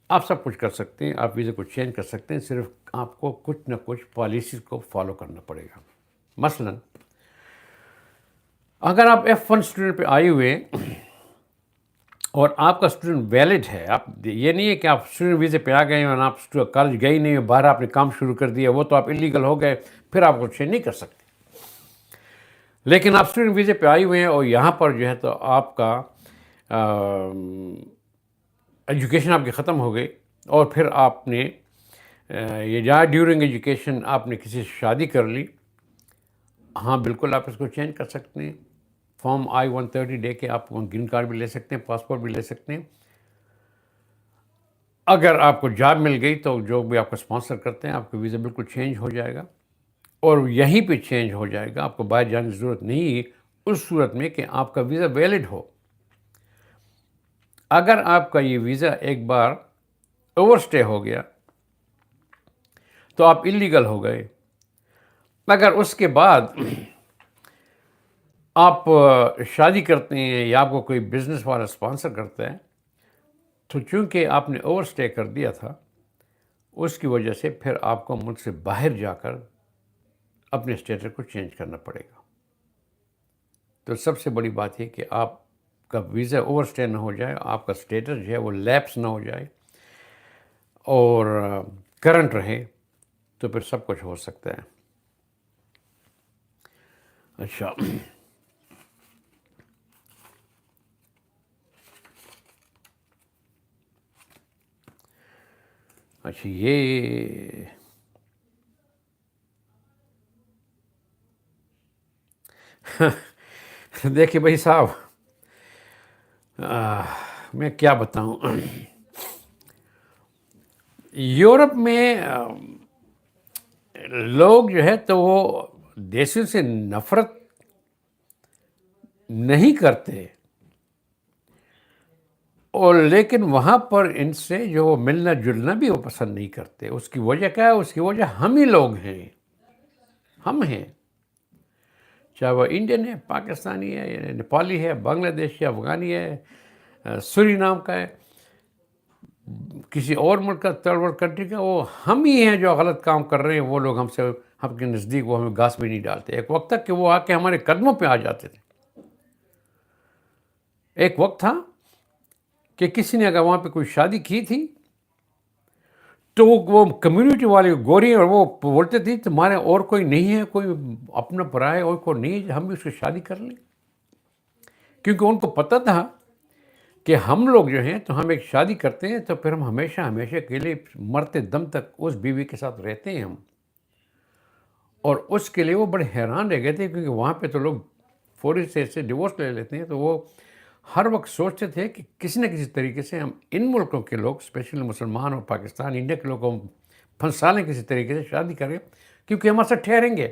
آپ سب کچھ کر سکتے ہیں، آپ ویزے کو چینج کر سکتے ہیں، صرف آپ کو کچھ نہ کچھ پالیسیز کو فالو کرنا پڑے گا۔ مثلا اگر آپ F1 اسٹوڈنٹ پہ آئے ہوئے اور آپ کا اسٹوڈنٹ ویلڈ ہے، آپ یہ نہیں ہے کہ آپ اسٹوڈنٹ ویزے پہ آ گئے ہیں اور آپ کالج گئے ہی نہیں، باہر آپ نے کام شروع کر دیا، وہ تو آپ انلیگل ہو گئے، پھر آپ کو چینج نہیں کر سکتے۔ لیکن آپ اسٹوڈنٹ ویزے پہ آئے ہوئے ہیں اور یہاں پر جو ہے تو آپ کا ایجوکیشن آپ کی ختم ہو گئی، اور پھر آپ نے یہ جہاں ڈیورنگ ایجوکیشن آپ نے کسی سے شادی کر لی، ہاں بالکل آپ اس کو چینج کر سکتے ہیں، فارم I-130 دے کے آپ گرین کارڈ بھی لے سکتے ہیں، پاسپورٹ بھی لے سکتے ہیں۔ اگر آپ کو جاب مل گئی تو جو بھی آپ کو اسپانسر کرتے ہیں، آپ کا ویزا بالکل چینج ہو جائے گا، اور یہیں پہ چینج ہو جائے گا، آپ کو باہر جانے کی ضرورت نہیں ہے، اس صورت میں کہ آپ کا ویزا ویلڈ ہو۔ اگر آپ کا یہ ویزا ایک بار اوور اسٹے ہو گیا تو آپ انلیگل ہو گئے۔ اگر اس کے بعد آپ شادی کرتے ہیں یا آپ کو کوئی بزنس والا اسپانسر کرتا ہے، تو چونکہ آپ نے اوور اسٹے کر دیا تھا، اس کی وجہ سے پھر آپ کو ملک سے باہر جا کر اپنے اسٹیٹس کو چینج کرنا پڑے گا۔ تو سب سے بڑی بات یہ کہ آپ کا ویزا اوور اسٹے نہ ہو جائے، آپ کا اسٹیٹس جو ہے وہ لیپس نہ ہو جائے اور کرنٹ رہے، تو پھر سب کچھ ہو سکتا ہے۔ اچھا، یہ دیکھیے بھائی صاحب، میں کیا بتاؤں، یورپ میں لوگ جو ہے تو وہ دیسوں سے نفرت نہیں کرتے، اور لیکن وہاں پر ان سے جو ملنا جلنا بھی وہ پسند نہیں کرتے۔ اس کی وجہ کیا ہے؟ اس کی وجہ ہم ہی لوگ ہیں، ہم ہیں، چاہے وہ انڈین ہے، پاکستانی ہے، یا نیپالی ہے، بنگلہ دیش ہے، افغانی ہے، سوری نام کا ہے، کسی اور ملک کا، تھرڈ ورلڈ کنٹری کا، وہ ہم ہی ہیں جو غلط کام کر رہے ہیں۔ وہ لوگ ہم کے نزدیک وہ ہمیں گھاس بھی نہیں ڈالتے۔ ایک وقت تک کہ وہ آ کے ہمارے قدموں پہ آ جاتے تھے۔ ایک وقت تھا کہ کسی نے اگر وہاں پہ کوئی شادی کی تھی تو وہ کمیونٹی والے گوری اور وہ بولتے تھے تمہارے اور کوئی نہیں ہے، کوئی اپنا پرائے اور کوئی نہیں ہے، ہم بھی اس کی شادی کر لیں، کیونکہ ان کو پتہ تھا کہ ہم لوگ جو ہیں تو ہم ایک شادی کرتے ہیں تو پھر ہم ہمیشہ ہمیشہ کے لیے مرتے دم تک اس بیوی کے ساتھ رہتے ہیں ہم۔ اور اس کے لیے وہ بڑے حیران رہ گئے تھے، کیونکہ وہاں پہ تو لوگ فوری سے ڈیورس لے لیتے ہیں، تو وہ ہر وقت سوچتے تھے کہ کسی نہ کسی طریقے سے ہم ان ملکوں کے لوگ، اسپیشلی مسلمان اور پاکستان، انڈیا کے لوگوں کو پھنسا لیں کسی طریقے سے، شادی کریں، کیونکہ ہمارے ساتھ ٹھہریں گے۔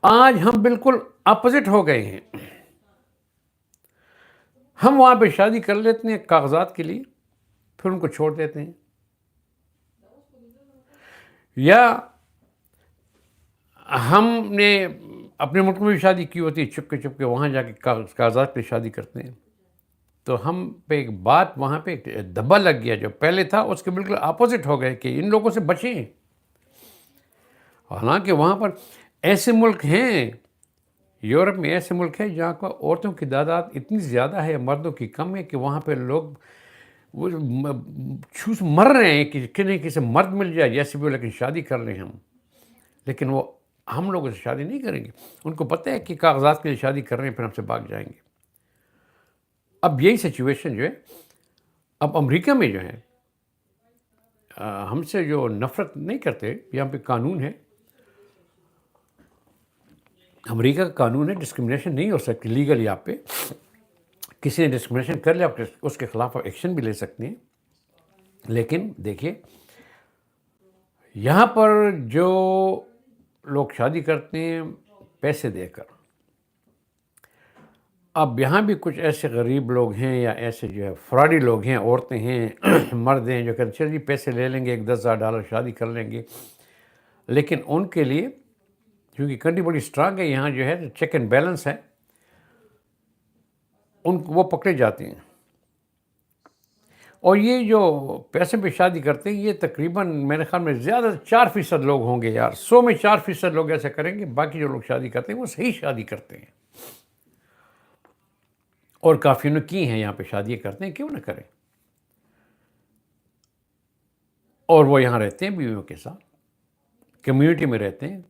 آج ہم بالکل اپوزٹ ہو گئے ہیں، ہم وہاں پہ شادی کر لیتے ہیں کاغذات کے لیے، پھر ان کو چھوڑ دیتے ہیں، یا ہم نے اپنے ملک میں بھی شادی کی ہوتی ہے، چپ کے وہاں جا کے کاغذات پہ شادی کرتے ہیں۔ تو ہم پہ ایک بات وہاں پہ ایک دھبا لگ گیا، جو پہلے تھا اس کے بالکل اپوزٹ ہو گئے کہ ان لوگوں سے بچیں۔ حالانکہ وہاں پر ایسے ملک ہیں، یورپ میں ایسے ملک ہیں جہاں کو عورتوں کی تعداد اتنی زیادہ ہے، مردوں کی کم ہے، کہ وہاں پہ لوگ وہ مر رہے ہیں کہ نہیں کسی مرد مل جائے جیسے بھی، لیکن شادی کر لیں ہم، لیکن وہ ہم لوگوں سے شادی نہیں کریں گے۔ ان کو پتہ ہے کہ کاغذات کے لیے شادی کر رہے ہیں، پھر ہم سے بھاگ جائیں گے۔ اب یہی سچویشن جو ہے اب امریکہ میں جو ہے، ہم سے جو نفرت نہیں کرتے، یہاں پہ قانون ہے، امریکہ کا قانون ہے، ڈسکرمنیشن نہیں ہو سکتی لیگل۔ یہاں پہ کسی نے ڈسکرمنیشن کر لیا، اس کے خلاف ایکشن بھی لے سکتے ہیں۔ لیکن دیکھیے، یہاں پر جو لوگ شادی کرتے ہیں پیسے دے کر. اب یہاں بھی کچھ ایسے غریب لوگ ہیں یا ایسے جو ہے فراڈی لوگ ہیں، عورتیں ہیں مرد ہیں، جو کہتے ہیں چل جی پیسے لے لیں گے، $10,000 شادی کر لیں گے. لیکن ان کے لیے کیونکہ کنٹری بڑی اسٹرانگ ہے، یہاں جو ہے چیک اینڈ بیلنس ہے، وہ پکڑے جاتے ہیں. اور یہ جو پیسے پہ شادی کرتے ہیں، یہ تقریباً میرے خیال میں زیادہ 4% لوگ ہوں گے یار. 100 میں 4% لوگ ایسے کریں گے. باقی جو لوگ شادی کرتے ہیں وہ صحیح شادی کرتے ہیں، اور کافی نے کی ہیں یہاں پہ شادی کرتے ہیں، کیوں نہ کریں. اور وہ یہاں رہتے ہیں بیویوں کے ساتھ، کمیونٹی میں رہتے ہیں.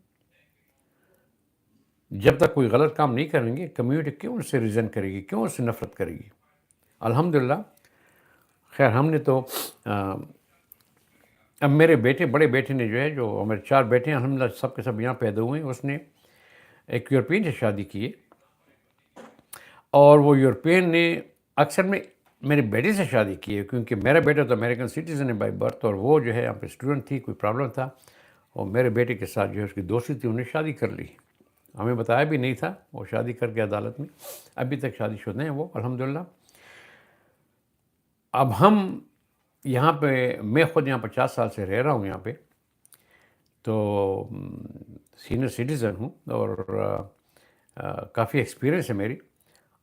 جب تک کوئی غلط کام نہیں کریں گے، کمیونٹی کیوں ان سے ریزن کرے گی، کیوں ان سے نفرت کرے گی. الحمدللہ خیر ہم نے تو اب میرے بیٹے، بڑے بیٹے نے جو ہے، جو ہمارے 4 بیٹے ہیں الحمدللہ سب کے سب یہاں پیدا ہوئے ہیں، اس نے ایک یورپین سے شادی کی ہے. اور وہ یورپین نے اکثر میں میرے بیٹے سے شادی کی ہے، کیونکہ میرا بیٹا تو امریکن سٹیزن ہے بائی برتھ، اور وہ جو ہے یہاں پہ اسٹوڈنٹ تھی، کوئی پرابلم تھا، اور میرے بیٹے کے ساتھ جو ہے اس کی دوستی تھی، انہیں شادی کر لی. ہمیں بتایا بھی نہیں تھا، وہ شادی کر کے عدالت میں ابھی تک شادی شدہ ہیں وہ الحمدللہ. اب ہم یہاں پہ، میں خود یہاں 50 سال سے رہ رہا ہوں یہاں پہ، تو سینئر سٹیزن ہوں اور کافی ایکسپیرئنس ہے میری.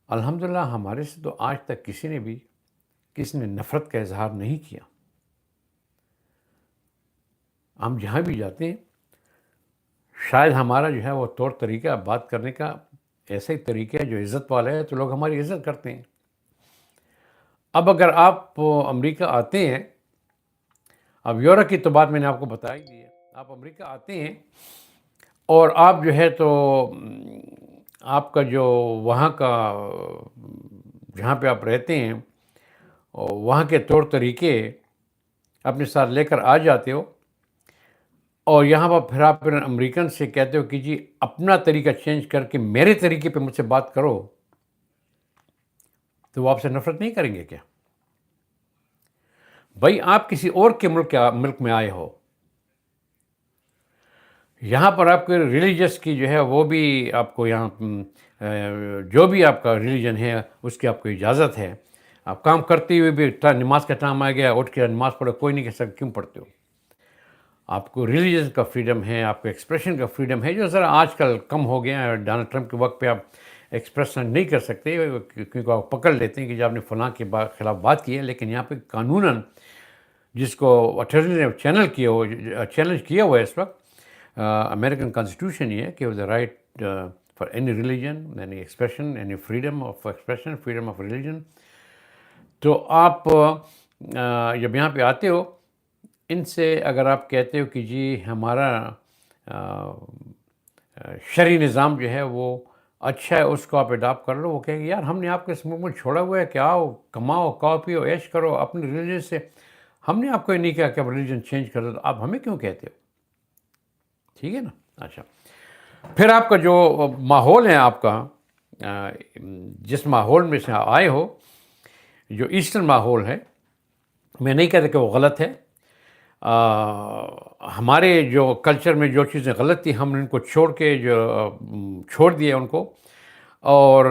الحمدللہ ہمارے سے تو آج تک کسی نے نفرت کا اظہار نہیں کیا. ہم جہاں بھی جاتے ہیں شاید ہمارا جو ہے وہ طور طریقہ بات کرنے کا ایسا ہی طریقہ ہے جو عزت والا ہے، تو لوگ ہماری عزت کرتے ہیں. اب اگر آپ امریکہ آتے ہیں، اب یورپ کی تو بات میں نے آپ کو بتا ہی دی ہے، آپ امریکہ آتے ہیں اور آپ جو ہے تو آپ کا جو وہاں کا جہاں پہ آپ رہتے ہیں وہاں کے طور طریقے اپنے ساتھ لے کر آ جاتے ہو، اور یہاں پر پھر آپ امریکن سے کہتے ہو کہ جی اپنا طریقہ چینج کر کے میرے طریقے پہ مجھ سے بات کرو، تو وہ آپ سے نفرت نہیں کریں گے کیا؟ بھائی آپ کسی اور کے ملک میں آئے ہو، یہاں پر آپ کے ریلیجس کی جو ہے وہ بھی آپ کو یہاں جو بھی آپ کا ریلیجن ہے اس کی آپ کو اجازت ہے. آپ کام کرتے ہوئے بھی نماز کا ٹائم آ گیا اٹھ کے نماز پڑھو، کوئی نہیں کہہ سکتا کیوں پڑھتے ہو. آپ کو ریلیجن کا فریڈم ہے، آپ کو ایکسپریشن کا فریڈم ہے، جو ذرا آج کل کم ہو گیا ہے. ڈونلڈ ٹرمپ کے وقت پہ آپ ایکسپریشن نہیں کر سکتے کیونکہ آپ پکڑ لیتے ہیں کہ جب آپ نے فلاں کے خلاف بات کی ہے. لیکن یہاں پہ قانوناً جس کو اٹارنی نے چیلنج کیا ہوا ہے اس وقت، امریکن کانسٹیٹیوشن یہ ہے کہ the right for any religion, any expression, any freedom of expression, freedom of religion. تو آپ جب یہاں پہ آتے ہو، ان سے اگر آپ کہتے ہو کہ جی ہمارا شرعی نظام جو ہے وہ اچھا ہے، اس کو آپ اڈاپٹ کر لو، وہ کہیں گے یار ہم نے آپ کو اس ملک میں چھوڑا ہوا ہے کہ آؤ کماؤ، کھاؤ پیو، عیش کرو اپنے ریلیجن سے. ہم نے آپ کو یہ نہیں کہا کہ آپ ریلیجن چینج کر دو، تو آپ ہمیں کیوں کہتے ہو؟ ٹھیک ہے نا. اچھا، پھر آپ کا جو ماحول ہے، آپ کا جس ماحول میں سے آئے ہو، جو ایسٹرن ماحول ہے، میں نہیں کہتا کہ وہ غلط ہے. ہمارے جو کلچر میں جو چیزیں غلط تھیں ہم نے ان کو چھوڑ دیا ان کو، اور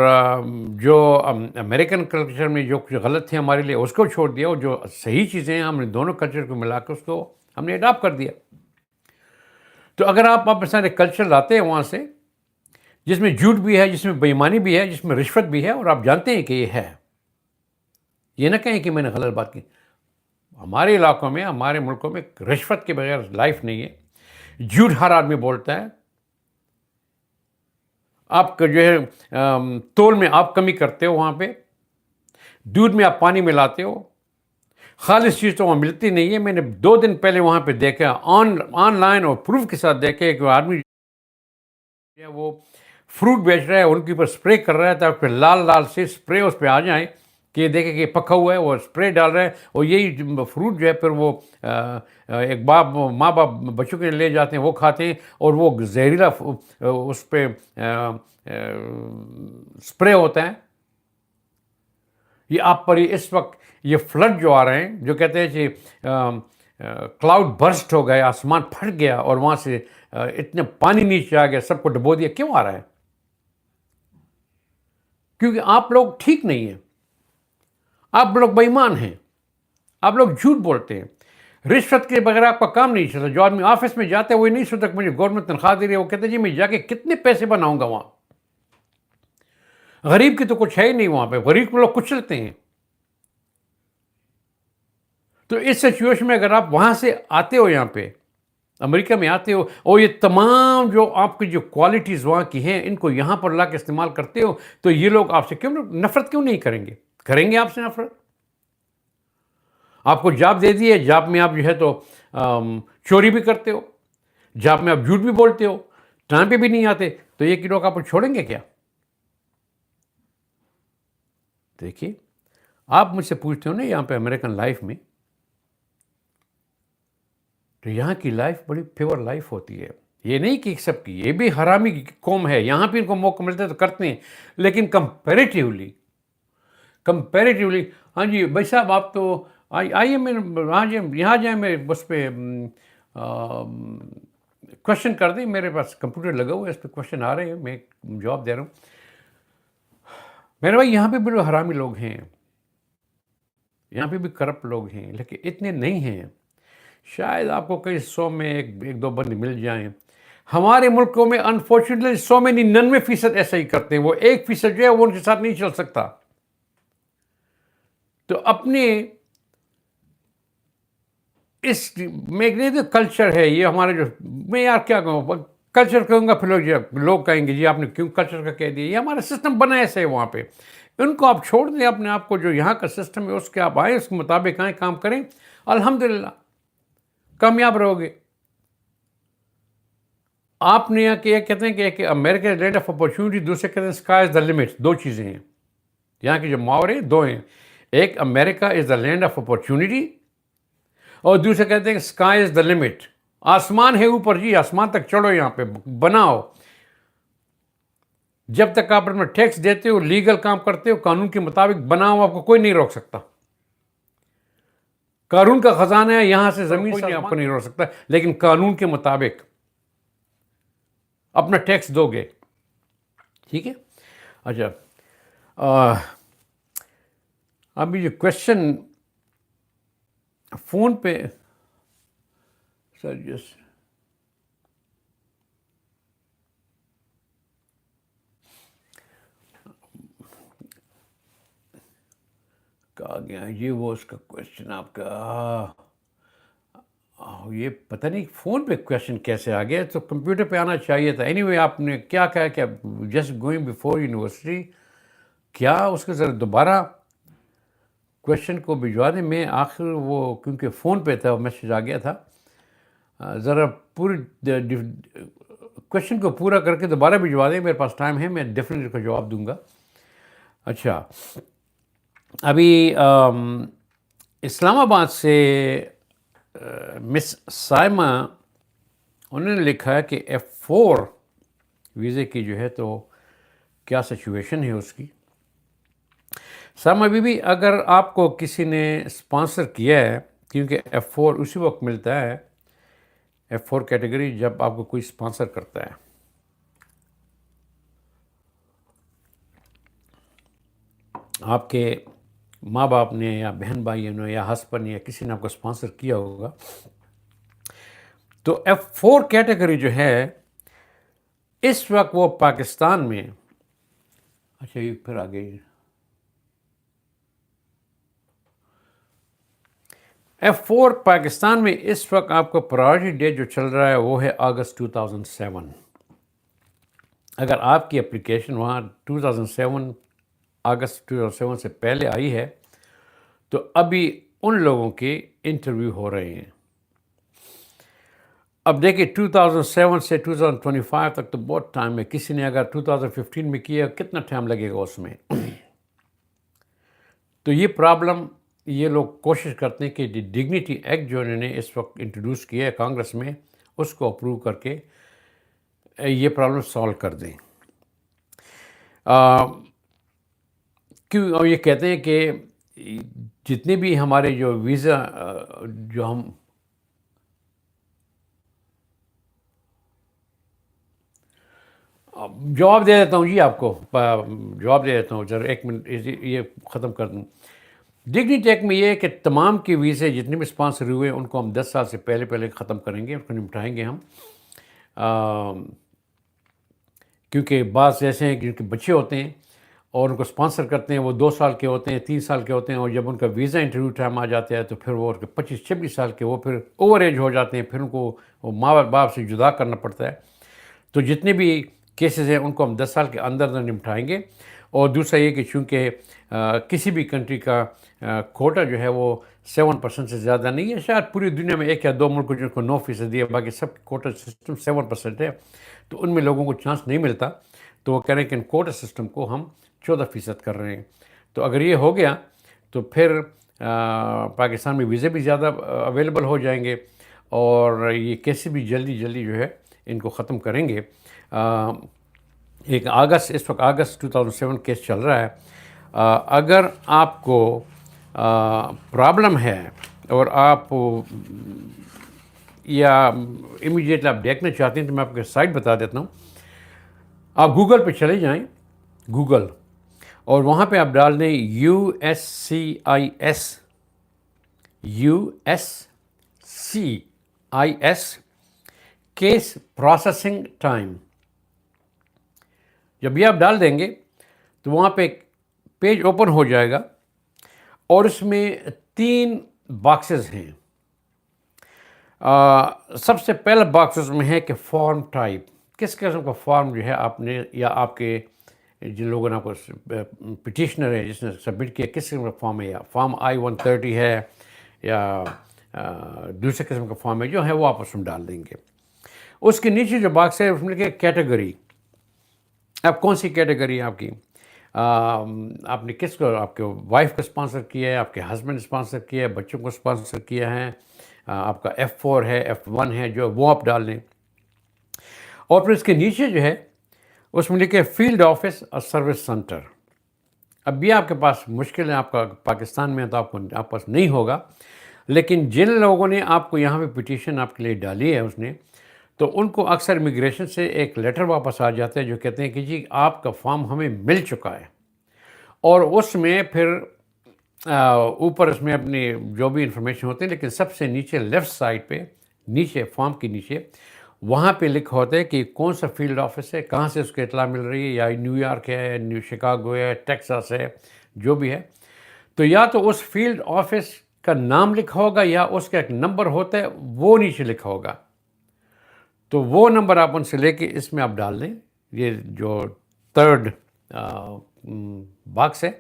جو امریکن کلچر میں جو کچھ غلط تھے ہمارے لیے اس کو چھوڑ دیا، اور جو صحیح چیزیں ہیں ہم نے دونوں کلچر کو ملا کے اس کو ہم نے اڈاپٹ کر دیا. تو اگر آپ اپنے سارے کلچر لاتے ہیں وہاں سے، جس میں جھوٹ بھی ہے، جس میں بے ایمانی بھی ہے، جس میں رشوت بھی ہے، اور آپ جانتے ہیں کہ یہ ہے، یہ نہ کہیں کہ میں نے غلط بات کی. ہمارے علاقوں میں، ہمارے ملکوں میں رشوت کے بغیر لائف نہیں ہے. جھوٹ ہر آدمی بولتا ہے. آپ کا جو ہے تول میں آپ کمی کرتے ہو، وہاں پہ دودھ میں آپ پانی ملاتے ہو. خالص چیز تو وہاں ملتی نہیں ہے. میں نے 2 دن پہلے وہاں پہ دیکھا آن لائن اور پروف کے ساتھ دیکھے کہ آدمی وہ فروٹ بیچ رہا ہے، ان کے اوپر اسپرے کر رہا ہے تاکہ لال لال سے اسپرے اس پہ آ جائیں کہ یہ دیکھے کہ پکا ہوا ہے، وہ اسپرے ڈال رہا ہے. اور یہی فروٹ جو ہے پھر وہ ایک ماں باپ بچوں کے لے جاتے ہیں، وہ کھاتے ہیں، اور وہ زہریلا اس پہ اسپرے ہوتا ہے. یہ آپ پر اس وقت یہ فلڈ جو آ رہے ہیں، جو کہتے ہیں کہ کلاؤڈ برسٹ ہو گئے, آسمان پھٹ گیا اور وہاں سے اتنے پانی نیچے آ گیا, سب کو ڈبو دیا. کیوں آ رہا ہے؟ کیونکہ آپ لوگ ٹھیک نہیں ہیں, آپ لوگ بے ایمان ہیں, آپ لوگ جھوٹ بولتے ہیں. رشوت کے بغیر آپ کا کام نہیں چلتا. جو آدمی آفس میں جاتے ہیں وہ نہیں سوچتا کہ مجھے گورنمنٹ تنخواہ دے رہی ہے, وہ کہتے ہیں جی میں جا کے کتنے پیسے بناؤں گا وہاں. غریب کی تو کچھ ہے ہی نہیں وہاں پہ, غریب کو لوگ کچلتے ہیں. تو اس سچویشن میں اگر آپ وہاں سے آتے ہو, یہاں پہ امریکہ میں آتے ہو, اور یہ تمام جو آپ کی جو کوالٹیز وہاں کی ہیں ان کو یہاں پر لا کے استعمال کرتے ہو, تو یہ لوگ آپ سے کیوں نفرت کیوں نہیں کریں گے؟ کریں گے آپ سے نفرت. آپ کو جاب دے دی ہے, جاب میں آپ جو ہے تو چوری بھی کرتے ہو, جاب میں آپ جھوٹ بھی بولتے ہو, ٹائم پہ بھی نہیں آتے, تو یہ کہ لوگ آپ کو چھوڑیں گے کیا؟ دیکھیے, آپ مجھ سے پوچھتے ہو نا یہاں پہ امریکن لائف میں, تو یہاں کی لائف بڑی پیور لائف ہوتی ہے. یہ نہیں کہ سب کی, یہ بھی حرامی قوم ہے, یہاں بھی ان کو موقع ملتا ہے تو کرتے ہیں, لیکن کمپیریٹیولی. ہاں جی بھائی صاحب, آپ تو آئیے میں ہاں جی یہاں جائیں, میں اس پہ کوشچن کر دیں, میرے پاس کمپیوٹر لگا ہوا ہے, اس پہ کوشچن آ رہے ہیں, میں جواب دے رہا ہوں. میرے بھائی یہاں پہ بڑے حرامی لوگ ہیں, یہاں پہ بھی کرپٹ لوگ ہیں, لیکن اتنے نہیں ہیں. شاید آپ کو کئی 100 میں ایک دو بندے مل جائیں. ہمارے ملکوں میں انفارچونیٹلی 100 میں 99% ایسا ہی کرتے ہیں. وہ 1% جو ہے وہ ان کے ساتھ نہیں چل سکتا. تو اپنے اس میں کلچر ہے یہ ہمارے, جو میں یار کیا کہوں, کلچر کہوں گا پھر لوگ کہیں گے جی آپ نے کیوں کلچر کا کہہ دیا. یہ ہمارا سسٹم بنا ایسے ہے وہاں پہ. ان کو آپ چھوڑ دیں اپنے آپ کو, جو یہاں کا سسٹم ہے اس کے آپ آئیں, اس کے مطابق آئیں, کام کریں, الحمدللہ کامیاب رہو گے. آپ نے یہ کہتے ہیں کہ امریکہ لینڈ آف اپرچونٹی, دوسرے کہتے ہیں اسکائی از دا لمٹ. دو چیزیں ہیں یہاں کے جو محاورے, دو ہیں. ایک امریکہ از دا لینڈ آف اپرچونٹی, اور دوسرے کہتے ہیں اسکائی از دا لمٹ. آسمان ہے اوپر جی, آسمان تک چڑھو, یہاں پہ بناؤ. جب تک آپ اپنا ٹیکس دیتے ہو, لیگل کام کرتے ہو, قانون کے مطابق بناؤ, آپ کو کوئی نہیں روک سکتا. قانون کا خزانہ ہے, یہاں سے زمین سے آپ کو نہیں روک سکتا, لیکن قانون کے مطابق اپنا ٹیکس دو گے. ٹھیک ہے. اچھا, ابھی جو کوشچن فون پہ سر کہا گیا یہ وہ اس کا کوشچن آپ کا, یہ پتہ نہیں فون پہ کوشچن کیسے آ گیا, تو کمپیوٹر پہ آنا چاہیے تھا. اینی وے آپ نے کیا کہا کہ جسٹ گوئنگ بیفور یونیورسٹی, کیا اس کے ذرا دوبارہ کوشچن کو بھجوا دیں. میں آخر وہ کیونکہ فون پہ تھا, میسیج آ گیا تھا, ذرا پوری کوشچن کو پورا کر کے دوبارہ بھجوا دیں. میرے پاس ٹائم ہے, میں ڈیفینیٹلی اس کا جواب دوں گا. اچھا, ابھی اسلام آباد سے مس سائمہ, انہوں نے لکھا ہے کہ F4 ویزے کی جو ہے تو کیا سچویشن ہے اس کی. سائمہ بی بی, اگر آپ کو کسی نے اسپانسر کیا ہے, کیونکہ F4 اسی وقت ملتا ہے, F4 کیٹیگری, جب آپ کو کوئی اسپانسر کرتا ہے. آپ کے ماں باپ نے یا بہن بھائی نے یا ہسبینڈ نے یا کسی نے آپ کو اسپانسر کیا ہوگا, تو F4 کیٹیگری جو ہے اس وقت وہ پاکستان میں, اچھا یہ پھر آگے F4 پاکستان میں اس وقت آپ کو پرائرٹی ڈیٹ جو چل رہا ہے وہ ہے اگست 2007. اگر آپ کی اپلیکیشن وہاں 2007 اگست 2007 سے پہلے آئی ہے, تو ابھی ان لوگوں کے انٹرویو ہو رہے ہیں. اب دیکھیں 2007 سے 2025 تک تو بہت ٹائم ہے. کسی نے اگر 2015 میں کیا, کتنا ٹائم لگے گا اس میں. تو یہ پرابلم, یہ لوگ کوشش کرتے ہیں کہ ڈگنیٹی ایکٹ جو انہوں نے اس وقت انٹروڈیوس کیا ہے کانگریس میں, اس کو اپروو کر کے یہ پرابلم سالو کر دیں. کیوں یہ کہتے ہیں کہ جتنے بھی ہمارے جو ویزا جو ہم جواب دے دیتا ہوں جی آپ کو، جواب دے دیتا ہوں، ذرا ایک منٹ یہ ختم کر دوں۔ ڈگنی ٹیک میں یہ ہے کہ تمام کے ویزے جتنے بھی اسپانسر ہوئے ان کو ہم 10 سال سے پہلے ختم کریں گے، ان کو نمٹائیں گے ہم، کیونکہ بعض ایسے ہیں کہ جن کے بچے ہوتے ہیں اور ان کو اسپانسر کرتے ہیں، وہ 2 سال کے ہوتے ہیں، 3 سال کے ہوتے ہیں، اور جب ان کا ویزا انٹرویو ٹائم آ جاتا ہے تو پھر وہ 25-26 سال کے، وہ پھر اوور ایج ہو جاتے ہیں، پھر ان کو وہ ماں باپ سے جدا کرنا پڑتا ہے۔ تو جتنے بھی کیسز ہیں ان کو ہم 10 سال کے اندر نمٹائیں گے۔ اور دوسرا یہ کہ چونکہ کسی بھی کنٹری کا کوٹا جو ہے وہ 7% سے زیادہ نہیں ہے، شاید پوری دنیا میں 1 یا 2 ملک جن کو 9% ہے، باقی سب کوٹا سسٹم 7% ہے، تو ان میں لوگوں کو چانس نہیں ملتا، تو وہ کہہ رہے ہیں کہ ان کوٹا سسٹم کو ہم 14% کر رہے ہیں۔ تو اگر یہ ہو گیا تو پھر پاکستان میں ویزے بھی زیادہ اویلیبل ہو جائیں گے، اور یہ کیسے بھی جلدی جو ہے ان کو ختم کریں گے۔ ایک اس وقت اگست 2007 کیس چل رہا ہے۔ اگر آپ کو پرابلم ہے اور آپ یا امیڈیٹلی آپ دیکھنا چاہتے ہیں تو میں آپ کو سائٹ بتا دیتا ہوں۔ آپ گوگل پہ چلے جائیں، گوگل، اور وہاں پہ آپ ڈال دیں USCIS کیس پروسیسنگ ٹائم۔ جب یہ آپ ڈال دیں گے تو وہاں پہ ایک پیج اوپن ہو جائے گا، اور اس میں 3 باکسز ہیں۔ سب سے پہلا باکسز میں ہے کہ فارم ٹائپ، کس قسم کا فارم جو ہے آپ نے یا آپ کے جن لوگوں نے آپ کو پٹیشنر ہے جس نے سبمٹ کیا، کس قسم کا فارم ہے، یا فارم I-130 ہے یا دوسرے قسم کا فارم ہے جو ہے وہ آپ اس میں ڈال دیں گے۔ اس کے نیچے جو باکس ہے اس میں لکھے کیٹیگری، اب کون سی کیٹیگری ہے آپ کی، آپ نے کس کو، آپ کے وائف کو اسپانسر کیا ہے، آپ کے ہسبینڈ اسپانسر کیا ہے، بچوں کو اسپانسر کیا ہے، آپ کا F4 ہے، F1 ہے، جو وہ آپ ڈال دیں۔ اور پھر اس کے نیچے جو ہے اس میں لکھے فیلڈ آفس اور سروس سینٹر۔ اب بھی آپ کے پاس مشکل ہے، آپ کا پاکستان میں ہے تو آپ پاس نہیں ہوگا، لیکن جن لوگوں نے آپ کو یہاں پہ پٹیشن آپ کے لیے ڈالی ہے اس نے، تو ان کو اکثر امیگریشن سے ایک لیٹر واپس آ جاتا ہے جو کہتے ہیں کہ جی آپ کا فارم ہمیں مل چکا ہے، اور اس میں پھر اوپر اس میں اپنی جو بھی انفارمیشن ہوتی ہے، لیکن سب سے نیچے لیفٹ سائڈ پہ نیچے فارم کے نیچے وہاں پہ لکھا ہوتا ہے کہ کون سا فیلڈ آفس ہے، کہاں سے اس کو اطلاع مل رہی ہے، یا نیو یارک ہے، نیو شکاگو ہے، ٹیکساس ہے، جو بھی ہے۔ تو یا تو اس فیلڈ آفس کا نام لکھا ہوگا یا اس کا ایک نمبر ہوتا ہے وہ نیچے لکھا ہوگا، تو وہ نمبر آپ ان سے لے کے اس میں آپ ڈال دیں، یہ جو 3rd باکس ہے،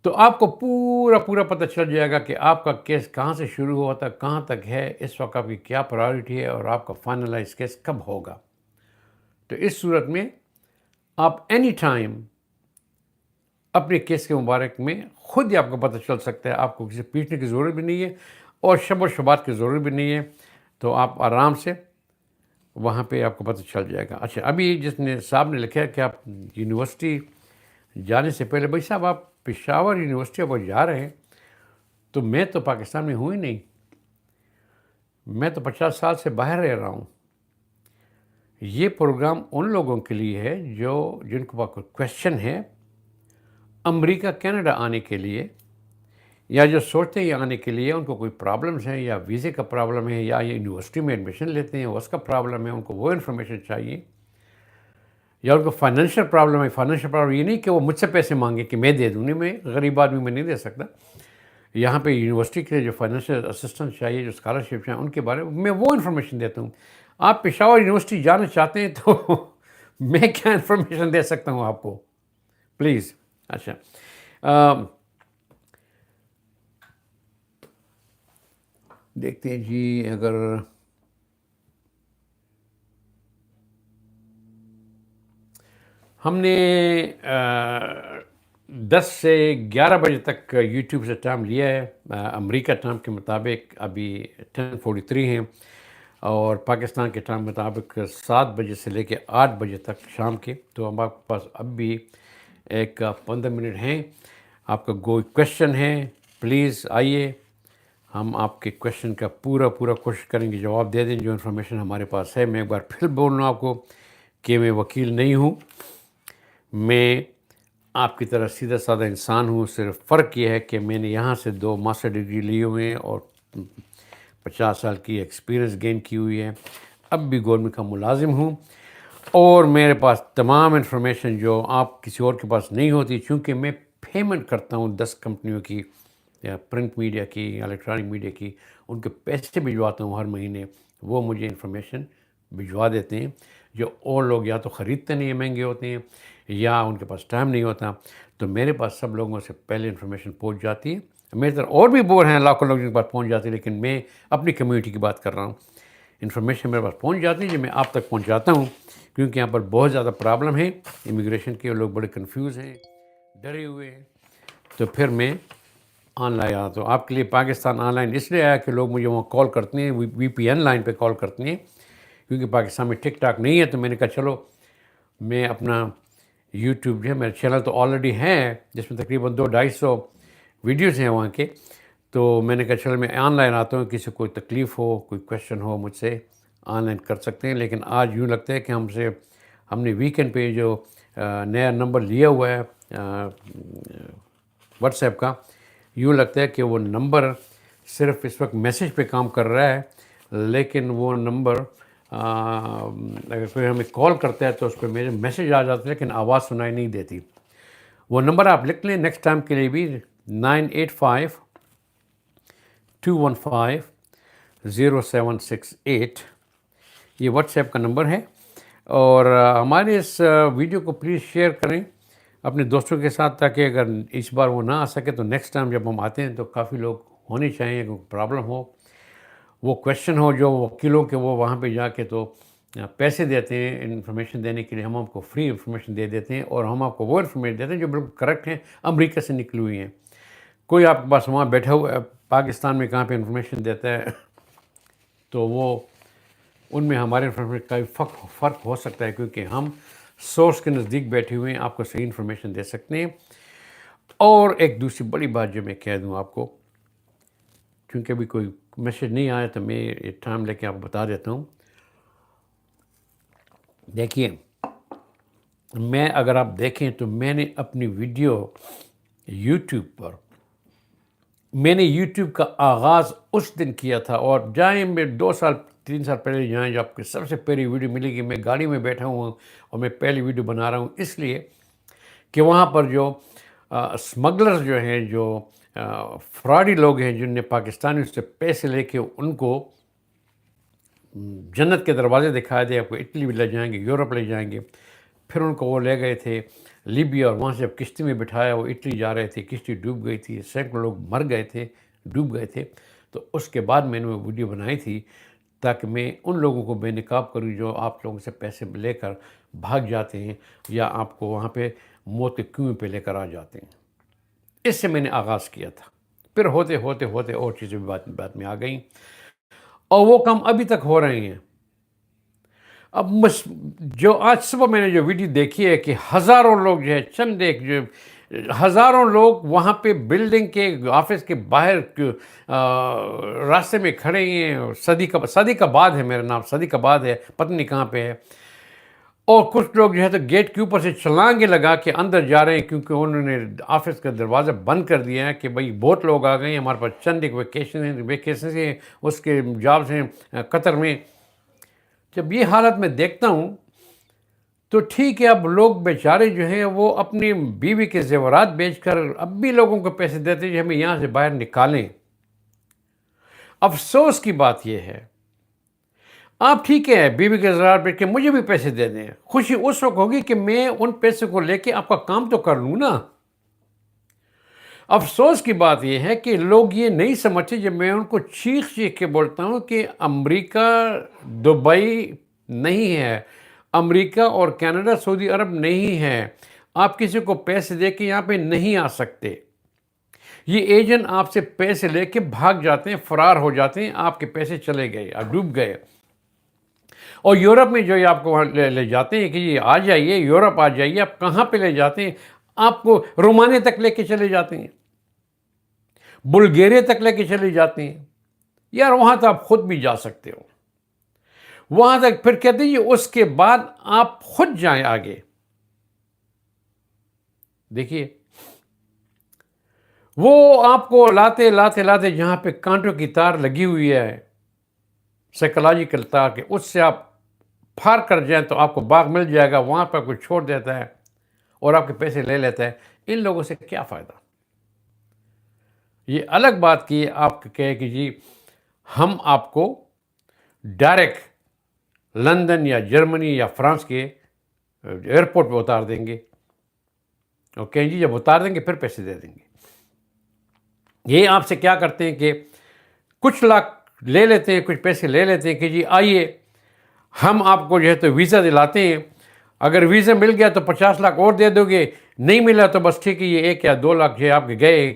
تو آپ کو پورا پتہ چل جائے گا کہ آپ کا کیس کہاں سے شروع ہوا تھا، کہاں تک ہے، اس وقت آپ کی کیا پرائیورٹی ہے، اور آپ کا فائنلائز کیس کب ہوگا۔ تو اس صورت میں آپ اینی ٹائم اپنے کیس کے مبارک میں خود ہی آپ کو پتہ چل سکتا ہے، آپ کو کسی پیچھنے کی ضرورت بھی نہیں ہے اور شب و شبات کی ضرورت بھی نہیں ہے، تو آپ آرام سے وہاں پہ آپ کو پتہ چل جائے گا۔ اچھا، ابھی جس نے صاحب نے لکھا ہے کہ آپ یونیورسٹی جانے سے پہلے، بھائی صاحب آپ پشاور یونیورسٹی پر جا رہے ہیں، تو میں تو پاکستان میں ہوں ہی نہیں، میں تو 50 سال سے باہر رہ رہا ہوں۔ یہ پروگرام ان لوگوں کے لیے ہے جن کو کویشچن ہے امریکہ کینیڈا آنے کے لیے، یا جو سوچتے ہیں یہ آنے کے لیے، ان کو کوئی پرابلمس ہیں، یا ویزے کا پرابلم ہے، یا یہ یونیورسٹی میں ایڈمیشن لیتے ہیں اس کا پرابلم ہے، ان کو وہ انفارمیشن چاہیے، یا ان کو فائنینشیل پرابلم ہے۔ فائنینشیل پرابلم یہ نہیں کہ وہ مجھ سے پیسے مانگے کہ میں دے دوں، نہیں، میں غریب آدمی میں نہیں دے سکتا۔ یہاں پہ یونیورسٹی کے لیے جو فائنینشیل اسسٹنس چاہیے، جو اسکالرشپ چاہیے، ان کے بارے میں وہ انفارمیشن دیتا ہوں۔ آپ پشاور یونیورسٹی جانا چاہتے ہیں تو میں کیا انفارمیشن دے سکتا ہوں آپ کو، پلیز۔ اچھا، دیکھتے ہیں جی، اگر ہم نے 10 سے 11 بجے تک یوٹیوب سے ٹائم لیا ہے، امریکہ ٹائم کے مطابق ابھی 10:43 ہیں، اور پاکستان کے ٹائم مطابق 7 بجے سے لے کے 8 بجے تک شام کے، تو ہم آپ کے پاس اب بھی ایک 15 منٹ ہیں۔ آپ کا کوئی کویشچن ہے پلیز آئیے، ہم آپ کے کویشچن کا پورا کوشش کریں گے جواب دے دیں، جو انفارمیشن ہمارے پاس ہے۔ میں ایک بار پھر بول رہا ہوں آپ کو کہ میں وکیل نہیں ہوں، میں آپ کی طرح سیدھا سادہ انسان ہوں. صرف فرق یہ ہے کہ میں نے یہاں سے 2 ماسٹر ڈگری لیے ہوئے ہیں اور 50 سال کی ایکسپیرئنس گین کی ہوئی ہے. اب بھی گورنمنٹ کا ملازم ہوں اور میرے پاس تمام انفارمیشن جو آپ کسی اور کے پاس نہیں ہوتی، چونکہ میں پیمنٹ کرتا ہوں 10 کمپنیوں کی، یا پرنٹ میڈیا کی، الیکٹرانک میڈیا کی، ان کے پیسے بھجواتا ہوں ہر مہینے. وہ مجھے انفارمیشن بھجوا دیتے ہیں جو اور لوگ یا تو خریدتے نہیں ہیں، مہنگے ہوتے ہیں، یا ان کے پاس ٹائم نہیں ہوتا. تو میرے پاس سب لوگوں سے پہلے انفارمیشن پہنچ جاتی ہے. میری طرح اور بھی بور ہیں، لاکھوں لوگوں کے پاس پہنچ جاتی ہے، لیکن میں اپنی کمیونٹی کی بات کر رہا ہوں. انفارمیشن میرے پاس پہنچ جاتی ہے جو میں آپ تک پہنچاتا ہوں، کیونکہ یہاں پر بہت زیادہ پرابلم ہے امیگریشن کے. لوگ بڑے کنفیوز ہیں، ڈرے ہوئے ہیں. تو پھر میں آن لائن آیا. تو آپ کے لیے پاکستان آن لائن اس لیے آیا کہ لوگ مجھے وہاں کال کرتے ہیں، وی پی این لائن پہ کال کرتے ہیں، کیونکہ پاکستان میں ٹک ٹاک نہیں ہے. تو میں نے کہا چلو میں اپنا یوٹیوب جو ہے، میرا چینل تو آلریڈی ہے جس میں تقریباً 200-250 ویڈیوز ہیں وہاں کے. تو میں نے کہا چلو میں آن لائن آتا ہوں، کسی کو کوئی تکلیف ہو، کوئی کویشچن ہو، مجھ سے آن لائن کر سکتے ہیں. لیکن آج یوں لگتا ہے کہ ہم نے ویکینڈ پہ جو نیا نمبر لیا ہوا ہے واٹس ایپ کا، یوں لگتا ہے کہ وہ نمبر صرف اس وقت میسیج پہ کام کر رہا ہے، لیکن وہ نمبر اگر کوئی ہمیں کال کرتا ہے تو اس پہ میرے میسیج آ جاتا ہے لیکن آواز سنائی نہیں دیتی. وہ نمبر آپ لکھ لیں نیکسٹ ٹائم کے لیے بھی، 9852150768. یہ واٹس ایپ کا نمبر ہے. اور ہمارے اس ویڈیو کو پلیز شیئر کریں اپنے دوستوں کے ساتھ، تاکہ اگر اس بار وہ نہ آ سکے تو نیکسٹ ٹائم جب ہم آتے ہیں تو کافی لوگ ہونے چاہیے. کوئی پرابلم ہو، وہ کویشچن ہو جو وکیلوں کے، وہ وہاں پہ جا کے تو پیسے دیتے ہیں انفارمیشن دینے کے لیے. ہم آپ کو فری انفارمیشن دے دیتے ہیں، اور ہم آپ کو وہ انفارمیشن دیتے ہیں جو بالکل کریکٹ ہیں، امریکہ سے نکلی ہوئی ہیں. کوئی آپ کے پاس وہاں بیٹھا ہوا ہے پاکستان میں کہاں پہ انفارمیشن دیتا ہے تو وہ ان میں ہمارے انفارمیشن کا فرق ہو سکتا ہے، کیونکہ ہم سورس کے نزدیک بیٹھے ہوئے ہیں، آپ کو صحیح انفارمیشن دے سکتے ہیں. اور ایک دوسری بڑی بات جو میں کہہ دوں آپ کو، کیونکہ ابھی کوئی میسیج نہیں آیا تو میں یہ ٹائم لے کے آپ کو بتا دیتا ہوں. دیکھیے، اگر آپ دیکھیں تو میں نے اپنی ویڈیو یوٹیوب پر، میں نے یوٹیوب کا آغاز اس دن کیا تھا. اور جائیں میں 2-3 سال پہلے جائیں، جو آپ کی سب سے پہلی ویڈیو ملے گی، میں گاڑی میں بیٹھا ہوں اور میں پہلی ویڈیو بنا رہا ہوں، اس لیے کہ وہاں پر جو اسمگلرز جو ہیں، جو فراڈی لوگ ہیں، جن نے پاکستانی سے پیسے لے کے ان کو جنت کے دروازے دکھائے تھے، آپ کو اٹلی بھی لے جائیں گے، یورپ لے جائیں گے. پھر ان کو وہ لے گئے تھے لیبیا، اور وہاں سے اب کشتی میں بٹھایا، وہ اٹلی جا رہے تھے، کشتی ڈوب گئی تھی، سینکڑوں لوگ مر گئے تھے، ڈوب گئے تھے. تو اس کے بعد میں نے وہ ویڈیو بنائی تھی تاکہ میں ان لوگوں کو بے نقاب کروں جو آپ لوگوں سے پیسے لے کر بھاگ جاتے ہیں، یا آپ کو وہاں پہ موت کے کنویں پہ لے کر آ جاتے ہیں. اس سے میں نے آغاز کیا تھا. پھر ہوتے ہوتے ہوتے اور چیزیں بھی بات میں آ گئیں، اور وہ کام ابھی تک ہو رہے ہیں. اب جو آج صبح میں نے جو ویڈیو دیکھی ہے کہ ہزاروں لوگ جو ہے، ہزاروں لوگ وہاں پہ بلڈنگ کے آفس کے باہر راستے میں کھڑے ہیں. صدیق آباد ہے، میرا نام صدیق آباد ہے، پتہ نہیں کہاں پہ ہے. اور کچھ لوگ جو ہے تو گیٹ کے اوپر سے چھلانگیں لگا کے اندر جا رہے ہیں، کیونکہ انہوں نے آفس کا دروازہ بند کر دیا ہے کہ بھئی بہت لوگ آ گئے ہیں، ہمارے پاس چند ایک ویکیشن ہیں، اس کے جابز ہیں قطر میں. جب یہ حالت میں دیکھتا ہوں تو ٹھیک ہے، اب لوگ بیچارے جو ہیں وہ اپنی بیوی کے زیورات بیچ کر اب بھی لوگوں کو پیسے دیتے ہیں کہ ہمیں یہاں سے باہر نکالیں. افسوس کی بات یہ ہے، آپ ٹھیک ہے بیوی کے زیورات بیچ کے مجھے بھی پیسے دے دیں، خوشی اس وقت ہوگی کہ میں ان پیسے کو لے کے آپ کا کام تو کر لوں نا. افسوس کی بات یہ ہے کہ لوگ یہ نہیں سمجھتے. جب میں ان کو چیخ کے بولتا ہوں کہ امریکہ دبئی نہیں ہے، امریکہ اور کینیڈا سعودی عرب نہیں ہے، آپ کسی کو پیسے دے کے یہاں پہ نہیں آ سکتے. یہ ایجنٹ آپ سے پیسے لے کے بھاگ جاتے ہیں، فرار ہو جاتے ہیں، آپ کے پیسے چلے گئے، آپ ڈوب گئے. اور یورپ میں جو یہ آپ کو وہاں لے جاتے ہیں کہ یہ آ جائیے، یورپ آ جائیے، آپ کہاں پہ لے جاتے ہیں؟ آپ کو رومانے تک لے کے چلے جاتے ہیں، بلغیریا تک لے کے چلے جاتے ہیں. یار وہاں تو آپ خود بھی جا سکتے ہو. وہاں تک پھر کہتے ہیں اس کے بعد آپ خود جائیں آگے. دیکھیے وہ آپ کو لاتے لاتے لاتے جہاں پہ کانٹوں کی تار لگی ہوئی ہے، سائیکولوجیکل تار کے، اس سے آپ پھار کر جائیں تو آپ کو باغ مل جائے گا. وہاں پہ کوئی چھوڑ دیتا ہے اور آپ کے پیسے لے لیتا ہے. ان لوگوں سے کیا فائدہ؟ یہ الگ بات کی آپ کہے کہ جی ہم آپ کو ڈائریکٹ لندن یا جرمنی یا فرانس کے ایئرپورٹ پہ اتار دیں گے، اور کہیں جی جب اتار دیں گے پھر پیسے دے دیں گے. یہ آپ سے کیا کرتے ہیں کہ کچھ لاکھ لے لیتے ہیں، کچھ پیسے لے لیتے ہیں کہ جی آئیے ہم آپ کو جو ہے تو ویزا دلاتے ہیں. اگر ویزا مل گیا تو 50 لاکھ اور دے دو گے، نہیں ملا تو بس ٹھیک ہے، یہ 1 یا 2 لاکھ جو آپ کے گئے.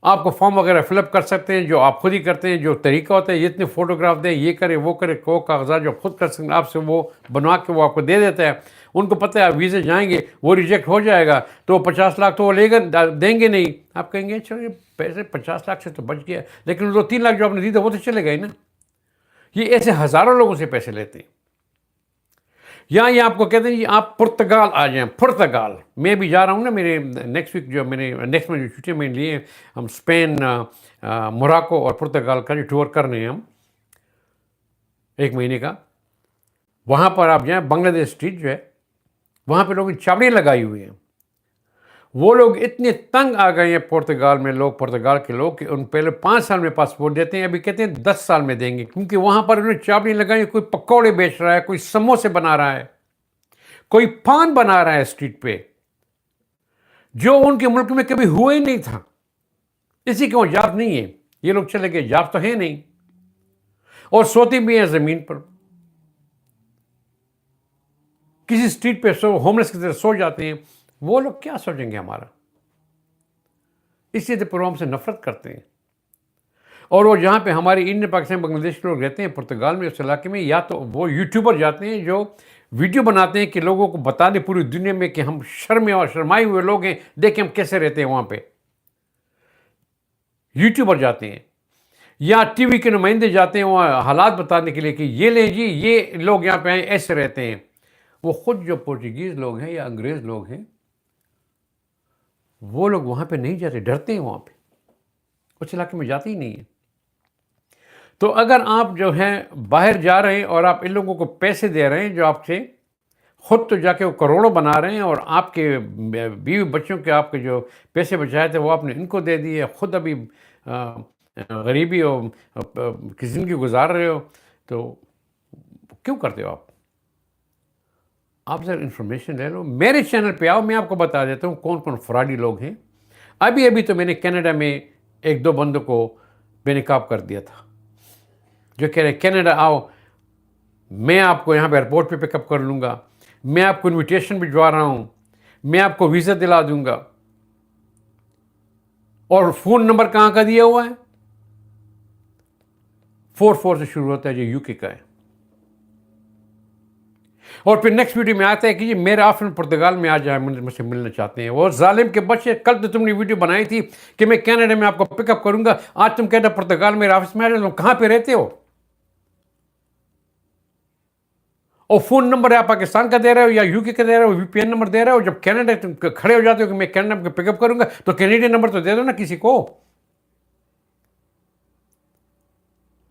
آپ کو فارم وغیرہ فل اپ کر سکتے ہیں جو آپ خود ہی کرتے ہیں، جو طریقہ ہوتا ہے اتنے فوٹوگراف دیں، یہ کرے وہ کرے، کو کاغذات جو خود کر سکتے ہیں آپ سے وہ بنوا کے وہ آپ کو دے دیتا ہے. ان کو پتہ ہے آپ ویزے جائیں گے وہ ریجیکٹ ہو جائے گا تو وہ 50 لاکھ تو وہ لے گا دیں گے نہیں. آپ کہیں گے چلو پیسے 50 لاکھ سے تو بچ گیا، لیکن وہ 3 لاکھ جو آپ نے دی تھا وہ تو چلے گئے نا. یہ ایسے ہزاروں لوگوں سے پیسے لیتے ہیں. یہاں یہ آپ کو کہتے ہیں جی آپ پرتگال آ جائیں. پرتگال میں بھی جا رہا ہوں نا، میرے نیکسٹ ویک جو نیکسٹ میں جو چھٹیاں میں لیے ہم اسپین، موراکو اور پرتگال کا جو ٹور کر رہے ہیں ہم 1 مہینے کا. وہاں پر آپ جائیں، بنگلہ دیش اسٹریٹ جو ہے وہاں پہ لوگوں نے چابڑیاں لگائی ہوئی ہیں. وہ لوگ اتنے تنگ آ گئے ہیں پرتگال میں لوگ، پرتگال کے لوگ، کہ ان پہلے 5 سال میں پاسپورٹ دیتے ہیں، ابھی کہتے ہیں 10 سال میں دیں گے، کیونکہ وہاں پر انہوں نے چابڑیاں لگائی ہیں. کوئی پکوڑے بیچ رہا ہے، کوئی سموسے بنا رہا ہے، کوئی پان بنا رہا ہے اسٹریٹ پہ، جو ان کے ملک میں کبھی ہوا ہی نہیں تھا. اسی کے وہاں جاب نہیں ہے. یہ لوگ چلے گئے، جاب تو ہے نہیں، اور سوتے بھی ہیں زمین پر، کسی اسٹریٹ پہ ہوملیس کی طرح سو جاتے ہیں. وہ لوگ کیا سوچیں گے ہمارا؟ اس لیے تو پروگرام سے نفرت کرتے ہیں. اور وہ جہاں پہ ہمارے انڈین، پاکستان، بنگلہ دیش کے لوگ رہتے ہیں پرتگال میں، اس علاقے میں، یا تو وہ یوٹیوبر جاتے ہیں جو ویڈیو بناتے ہیں کہ لوگوں کو بتا دیں پوری دنیا میں کہ ہم شرمائے ہوئے لوگ ہیں، دیکھیں ہم کیسے رہتے ہیں وہاں پہ. یوٹیوبر جاتے ہیں یا ٹی وی کے نمائندے جاتے ہیں وہاں حالات بتانے کے لیے کہ یہ لیں جی یہ لوگ یہاں پہ آئیں ایسے رہتے ہیں. وہ خود جو پورچوگیز لوگ ہیں یا انگریز لوگ ہیں وہ لوگ وہاں پہ نہیں جاتے، ڈرتے ہیں وہاں پہ، اس علاقے میں جاتے ہی نہیں ہیں. تو اگر آپ جو ہیں باہر جا رہے ہیں اور آپ ان لوگوں کو پیسے دے رہے ہیں جو آپ سے خود تو جا کے وہ کروڑوں بنا رہے ہیں، اور آپ کے بیوی بچوں کے آپ کے جو پیسے بچائے تھے وہ آپ نے ان کو دے دیے، خود ابھی غریبی کی زندگی گزار رہے ہو، تو کیوں کرتے ہو آپ؟ آپ ذرا انفارمیشن لے لو، میرے چینل پہ آؤ، میں آپ کو بتا دیتا ہوں کون کون فراڈی لوگ ہیں. ابھی تو میں نے کینیڈا میں 1-2 بندوں کو بے نقاب کر دیا تھا جو کہہ رہے کینیڈا آؤ، میں آپ کو یہاں پہ ایئرپورٹ پہ پک اپ کر لوں گا، میں آپ کو انویٹیشن بھجوا رہا ہوں، میں آپ کو ویزا دلا دوں گا. اور فون نمبر کہاں کا دیا ہوا ہے؟ 44 سے شروع ہوتا ہے جو یو کے کا ہے. اور پھر نیکسٹ ویڈیو میں آتا ہے کہ جی میرے آفس پرتگال میں آ جائیں، مجھ سے ملنا چاہتے ہیں. اور ظالم کے بچے، کل تو تم نے ویڈیو بنائی تھی کہ میں کینیڈا میں آپ کو پک اپ کروں گا، آج تم کہتے ہیں پرتگال میرے آفس میں آ جائے. تم کہاں پہ رہتے ہو؟ اور فون نمبر آپ پاکستان کا دے رہے ہو یا یو کے کا دے رہے ہو، وی پی این نمبر دے رہے ہو. جب کینیڈا تم کھڑے ہو جاتے ہو کہ میں کینیڈا میں پک اپ کروں گا تو کینیڈین نمبر تو دے دو نا کسی کو.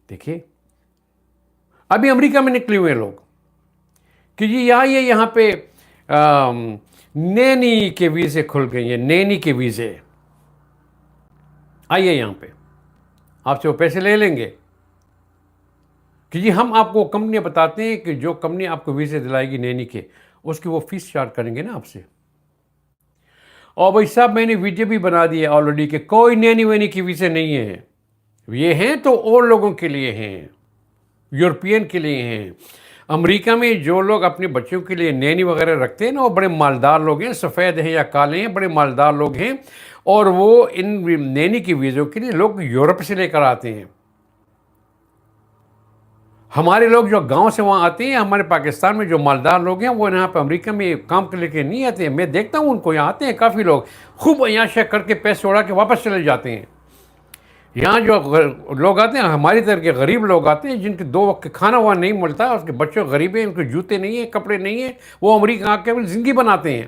دیکھیے ابھی امریکہ میں نکلے ہوئے لوگ کہ جی یہاں پہ نینی کے ویزے کھل گئے ہیں، نینی کے ویزے، آئیے یہاں پہ، آپ سے وہ پیسے لے لیں گے کہ جی ہم آپ کو کمپنیاں بتاتے ہیں کہ جو کمپنی آپ کو ویزے دلائے گی نینی کے، اس کی وہ فیس چارج کریں گے نا آپ سے. اور بھائی صاحب میں نے ویڈیو بھی بنا دی ہے آلریڈی کہ کوئی نینی وینی کی ویزے نہیں ہیں، یہ ہیں تو اور لوگوں کے لیے ہیں، یورپین کے لیے ہیں. امریکہ میں جو لوگ اپنے بچوں کے لیے نینی وغیرہ رکھتے ہیں نا وہ بڑے مالدار لوگ ہیں، سفید ہیں یا کالے ہیں، بڑے مالدار لوگ ہیں، اور وہ ان نینی کی ویزوں کے لیے لوگ یورپ سے لے کر آتے ہیں. ہمارے لوگ جو گاؤں سے وہاں آتے ہیں، ہمارے پاکستان میں جو مالدار لوگ ہیں وہ یہاں پہ امریکہ میں کام کے لے کے نہیں آتے ہیں. میں دیکھتا ہوں ان کو یہاں آتے ہیں کافی لوگ، خوب عیاشیاں کر کے پیسے اڑا کے واپس چلے جاتے ہیں. یہاں جو لوگ آتے ہیں ہماری طرح کے غریب لوگ آتے ہیں جن کے 2 وقت کھانا وہاں نہیں ملتا، اس کے بچوں غریب ہیں، ان کے جوتے نہیں ہیں، کپڑے نہیں ہیں، وہ امریکہ آ کے زندگی بناتے ہیں۔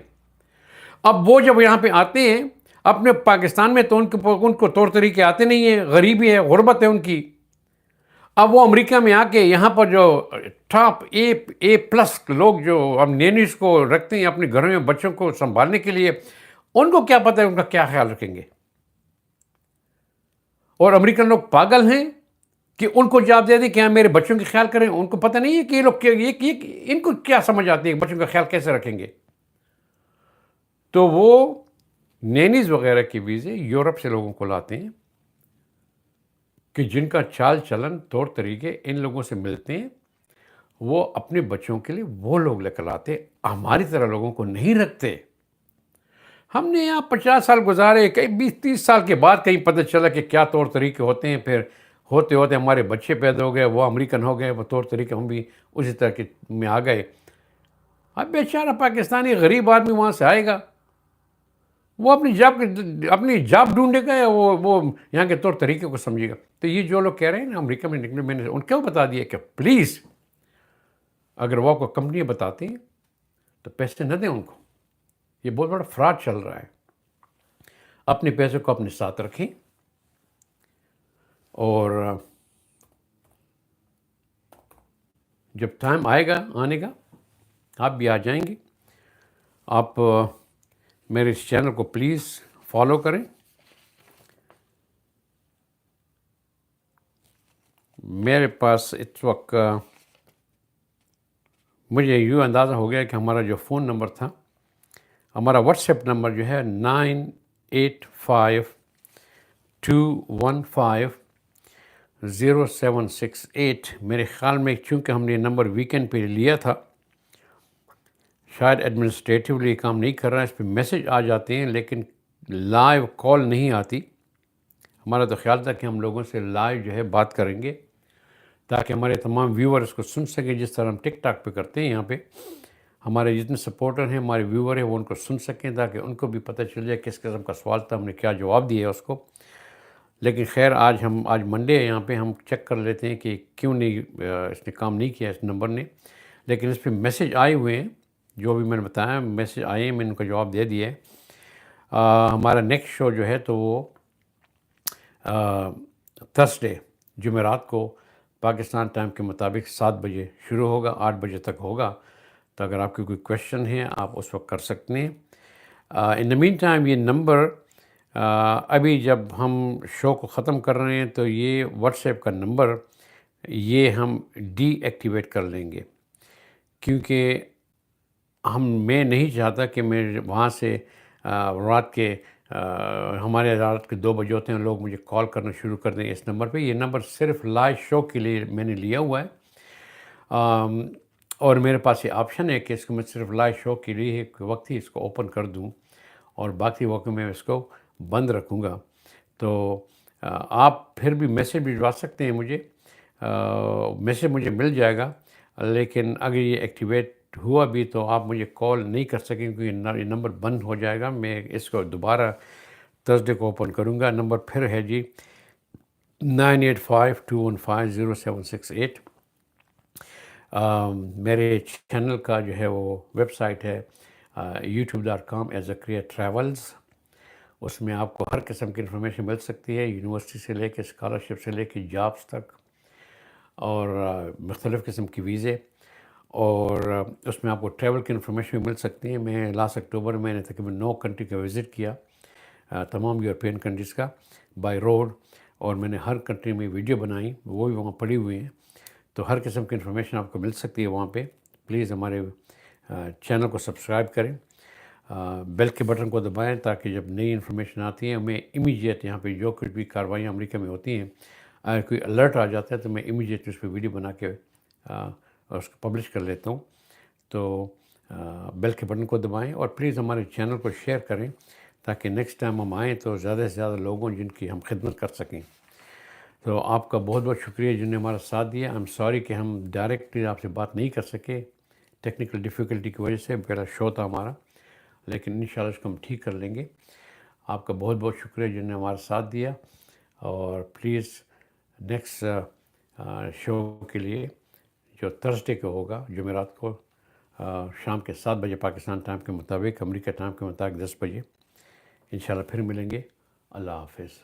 اب وہ جب یہاں پہ آتے ہیں اپنے پاکستان میں تو ان کو طور طریقے آتے نہیں ہیں، غریبی ہے، غربت ہے ان کی۔ اب وہ امریکہ میں آ کے یہاں پر جو ٹاپ A+ لوگ جو ہم نینیز کو رکھتے ہیں اپنے گھروں میں بچوں کو سنبھالنے کے لیے، ان کو کیا پتہ ہے ان کا کیا خیال رکھیں گے؟ اور امریکن لوگ پاگل ہیں کہ ان کو جواب دے دیں کہ ہاں میرے بچوں کا خیال کریں۔ ان کو پتہ نہیں ہے کہ یہ لوگ ان کو کیا سمجھ آتی ہے بچوں کا خیال کیسے رکھیں گے۔ تو وہ نینیز وغیرہ کے ویزے یورپ سے لوگوں کو لاتے ہیں کہ جن کا چال چلن طور طریقے ان لوگوں سے ملتے ہیں، وہ اپنے بچوں کے لیے وہ لوگ لے کر آتے، ہماری طرح لوگوں کو نہیں رکھتے۔ ہم نے یہاں 50 سال گزارے، کئی 20-30 سال کے بعد کہیں پتہ چلا کہ کیا طور طریقے ہوتے ہیں، پھر ہوتے ہوتے ہمارے بچے پیدا ہو گئے، وہ امریکن ہو گئے، وہ طور طریقے ہم بھی اسی طرح کے میں آ گئے۔ اب بیچارہ پاکستانی غریب آدمی وہاں سے آئے گا، وہ اپنی جاب ڈھونڈے گا یا وہ یہاں کے طور طریقے کو سمجھے گا۔ تو یہ جو لوگ کہہ رہے ہیں نا امریکہ میں نکلے، میں نے ان کو بتا دیا کہ پلیز اگر وہ کو کمپنیاں بتاتی ہیں تو پیسے نہ دیں ان کو، یہ بہت بڑا فراڈ چل رہا ہے۔ اپنے پیسے کو اپنے ساتھ رکھیں، اور جب ٹائم آئے گا آنے کا آپ بھی آ جائیں گے۔ آپ میرے اس چینل کو پلیز فالو کریں۔ میرے پاس اس وقت مجھے یوں اندازہ ہو گیا کہ ہمارا جو فون نمبر تھا، ہمارا واٹس ایپ نمبر جو ہے 9852150768، میرے خیال میں چونکہ ہم نے یہ نمبر ویکینڈ پہ لیا تھا، شاید ایڈمنسٹریٹولی کام نہیں کر رہا ہے، اس پہ میسج آ جاتے ہیں لیکن لائیو کال نہیں آتی۔ ہمارا تو خیال تھا کہ ہم لوگوں سے لائیو جو ہے بات کریں گے تاکہ ہمارے تمام ویور اس کو سن سکیں، جس طرح ہم ٹک ٹاک پہ کرتے ہیں۔ یہاں پہ ہمارے جتنے سپورٹر ہیں، ہمارے ویور ہیں، وہ ان کو سن سکیں تاکہ ان کو بھی پتہ چل جائے کس قسم کا سوال تھا، ہم نے کیا جواب دیا ہے اس کو۔ لیکن خیر آج منڈے ہے، یہاں پہ ہم چیک کر لیتے ہیں کہ کیوں نہیں اس نے کام نہیں کیا اس نمبر نے، لیکن اس پہ میسج آئے ہوئے ہیں، جو بھی میں نے بتایا میسج آئے ہیں، میں نے ان کا جواب دے دیا ہے۔ ہمارا نیکسٹ شو جو ہے تو وہ تھرسڈے جمعرات کو پاکستان ٹائم کے مطابق 7 بجے شروع ہوگا، 8 بجے تک ہوگا۔ تو اگر آپ کی کوئی کویشچن ہے آپ اس وقت کر سکتے ہیں۔ ان دا مین ٹائم یہ نمبر ابھی جب ہم شو کو ختم کر رہے ہیں تو یہ واٹس ایپ کا نمبر یہ ہم ڈی ایکٹیویٹ کر لیں گے، کیونکہ میں نہیں چاہتا کہ میں وہاں سے رات کے ہمارے رات کے 2 بجے ہوتے ہیں لوگ مجھے کال کرنا شروع کر دیں اس نمبر پہ۔ یہ نمبر صرف لائیو شو کے لیے میں نے لیا ہوا ہے، اور میرے پاس یہ آپشن ہے کہ اس کو میں صرف لائیو شو کے لیے ایک وقت ہی اس کو اوپن کر دوں اور باقی وقت میں اس کو بند رکھوں گا۔ تو آپ پھر بھی میسج بھجوا سکتے ہیں مجھے، میسج مجھے مل جائے گا، لیکن اگر یہ ایکٹیویٹ ہوا بھی تو آپ مجھے کال نہیں کر سکیں کیونکہ یہ نمبر بند ہو جائے گا۔ میں اس کو دوبارہ تھرسڈے کو اوپن کروں گا۔ نمبر پھر ہے جی 9852150768۔ میرے چینل کا جو ہے وہ ویب سائٹ ہے youtube.com/Zakaria-Travels۔ اس میں آپ کو ہر قسم کی انفارمیشن مل سکتی ہے، یونیورسٹی سے لے کے اسکالرشپ سے لے کے جابس تک، اور مختلف قسم کی ویزے، اور اس میں آپ کو ٹریول کی انفارمیشن بھی مل سکتی ہے۔ میں لاسٹ اکتوبر میں نے تقریباً 9 کنٹری کا وزٹ کیا، تمام یورپین کنٹریز کا بائی روڈ، اور میں نے ہر کنٹری میں ویڈیو بنائی، وہ بھی وہاں پڑی ہوئی ہیں۔ تو ہر قسم کی انفارمیشن آپ کو مل سکتی ہے وہاں پہ۔ پلیز ہمارے چینل کو سبسکرائب کریں، بیل کے بٹن کو دبائیں تاکہ جب نئی انفارمیشن آتی ہے میں امیجیٹ یہاں پہ جو کچھ بھی کاروائیاں امریکہ میں ہوتی ہیں اگر کوئی الرٹ آ جاتا ہے تو میں امیجیٹ اس پہ ویڈیو بنا کے اس کو پبلش کر لیتا ہوں۔ تو بیل کے بٹن کو دبائیں اور پلیز ہمارے چینل کو شیئر کریں تاکہ نیکسٹ ٹائم ہم آئیں تو زیادہ سے زیادہ لوگوں جن کی ہم خدمت کر سکیں۔ تو آپ کا بہت بہت شکریہ جن نے ہمارا ساتھ دیا۔ آئی ایم سوری کہ ہم ڈائریکٹلی آپ سے بات نہیں کر سکے، ٹیکنیکل ڈیفیکلٹی کی وجہ سے، پہلا شو تھا ہمارا، لیکن انشاءاللہ اس کو ہم ٹھیک کر لیں گے۔ آپ کا بہت بہت شکریہ جن نے ہمارا ساتھ دیا۔ اور پلیز نیکسٹ شو کے لیے جو تھرسڈے کو ہوگا جمعرات کو شام کے 7 بجے پاکستان ٹائم کے مطابق، امریکہ ٹائم کے مطابق 10 بجے انشاءاللہ پھر ملیں گے۔ اللہ حافظ۔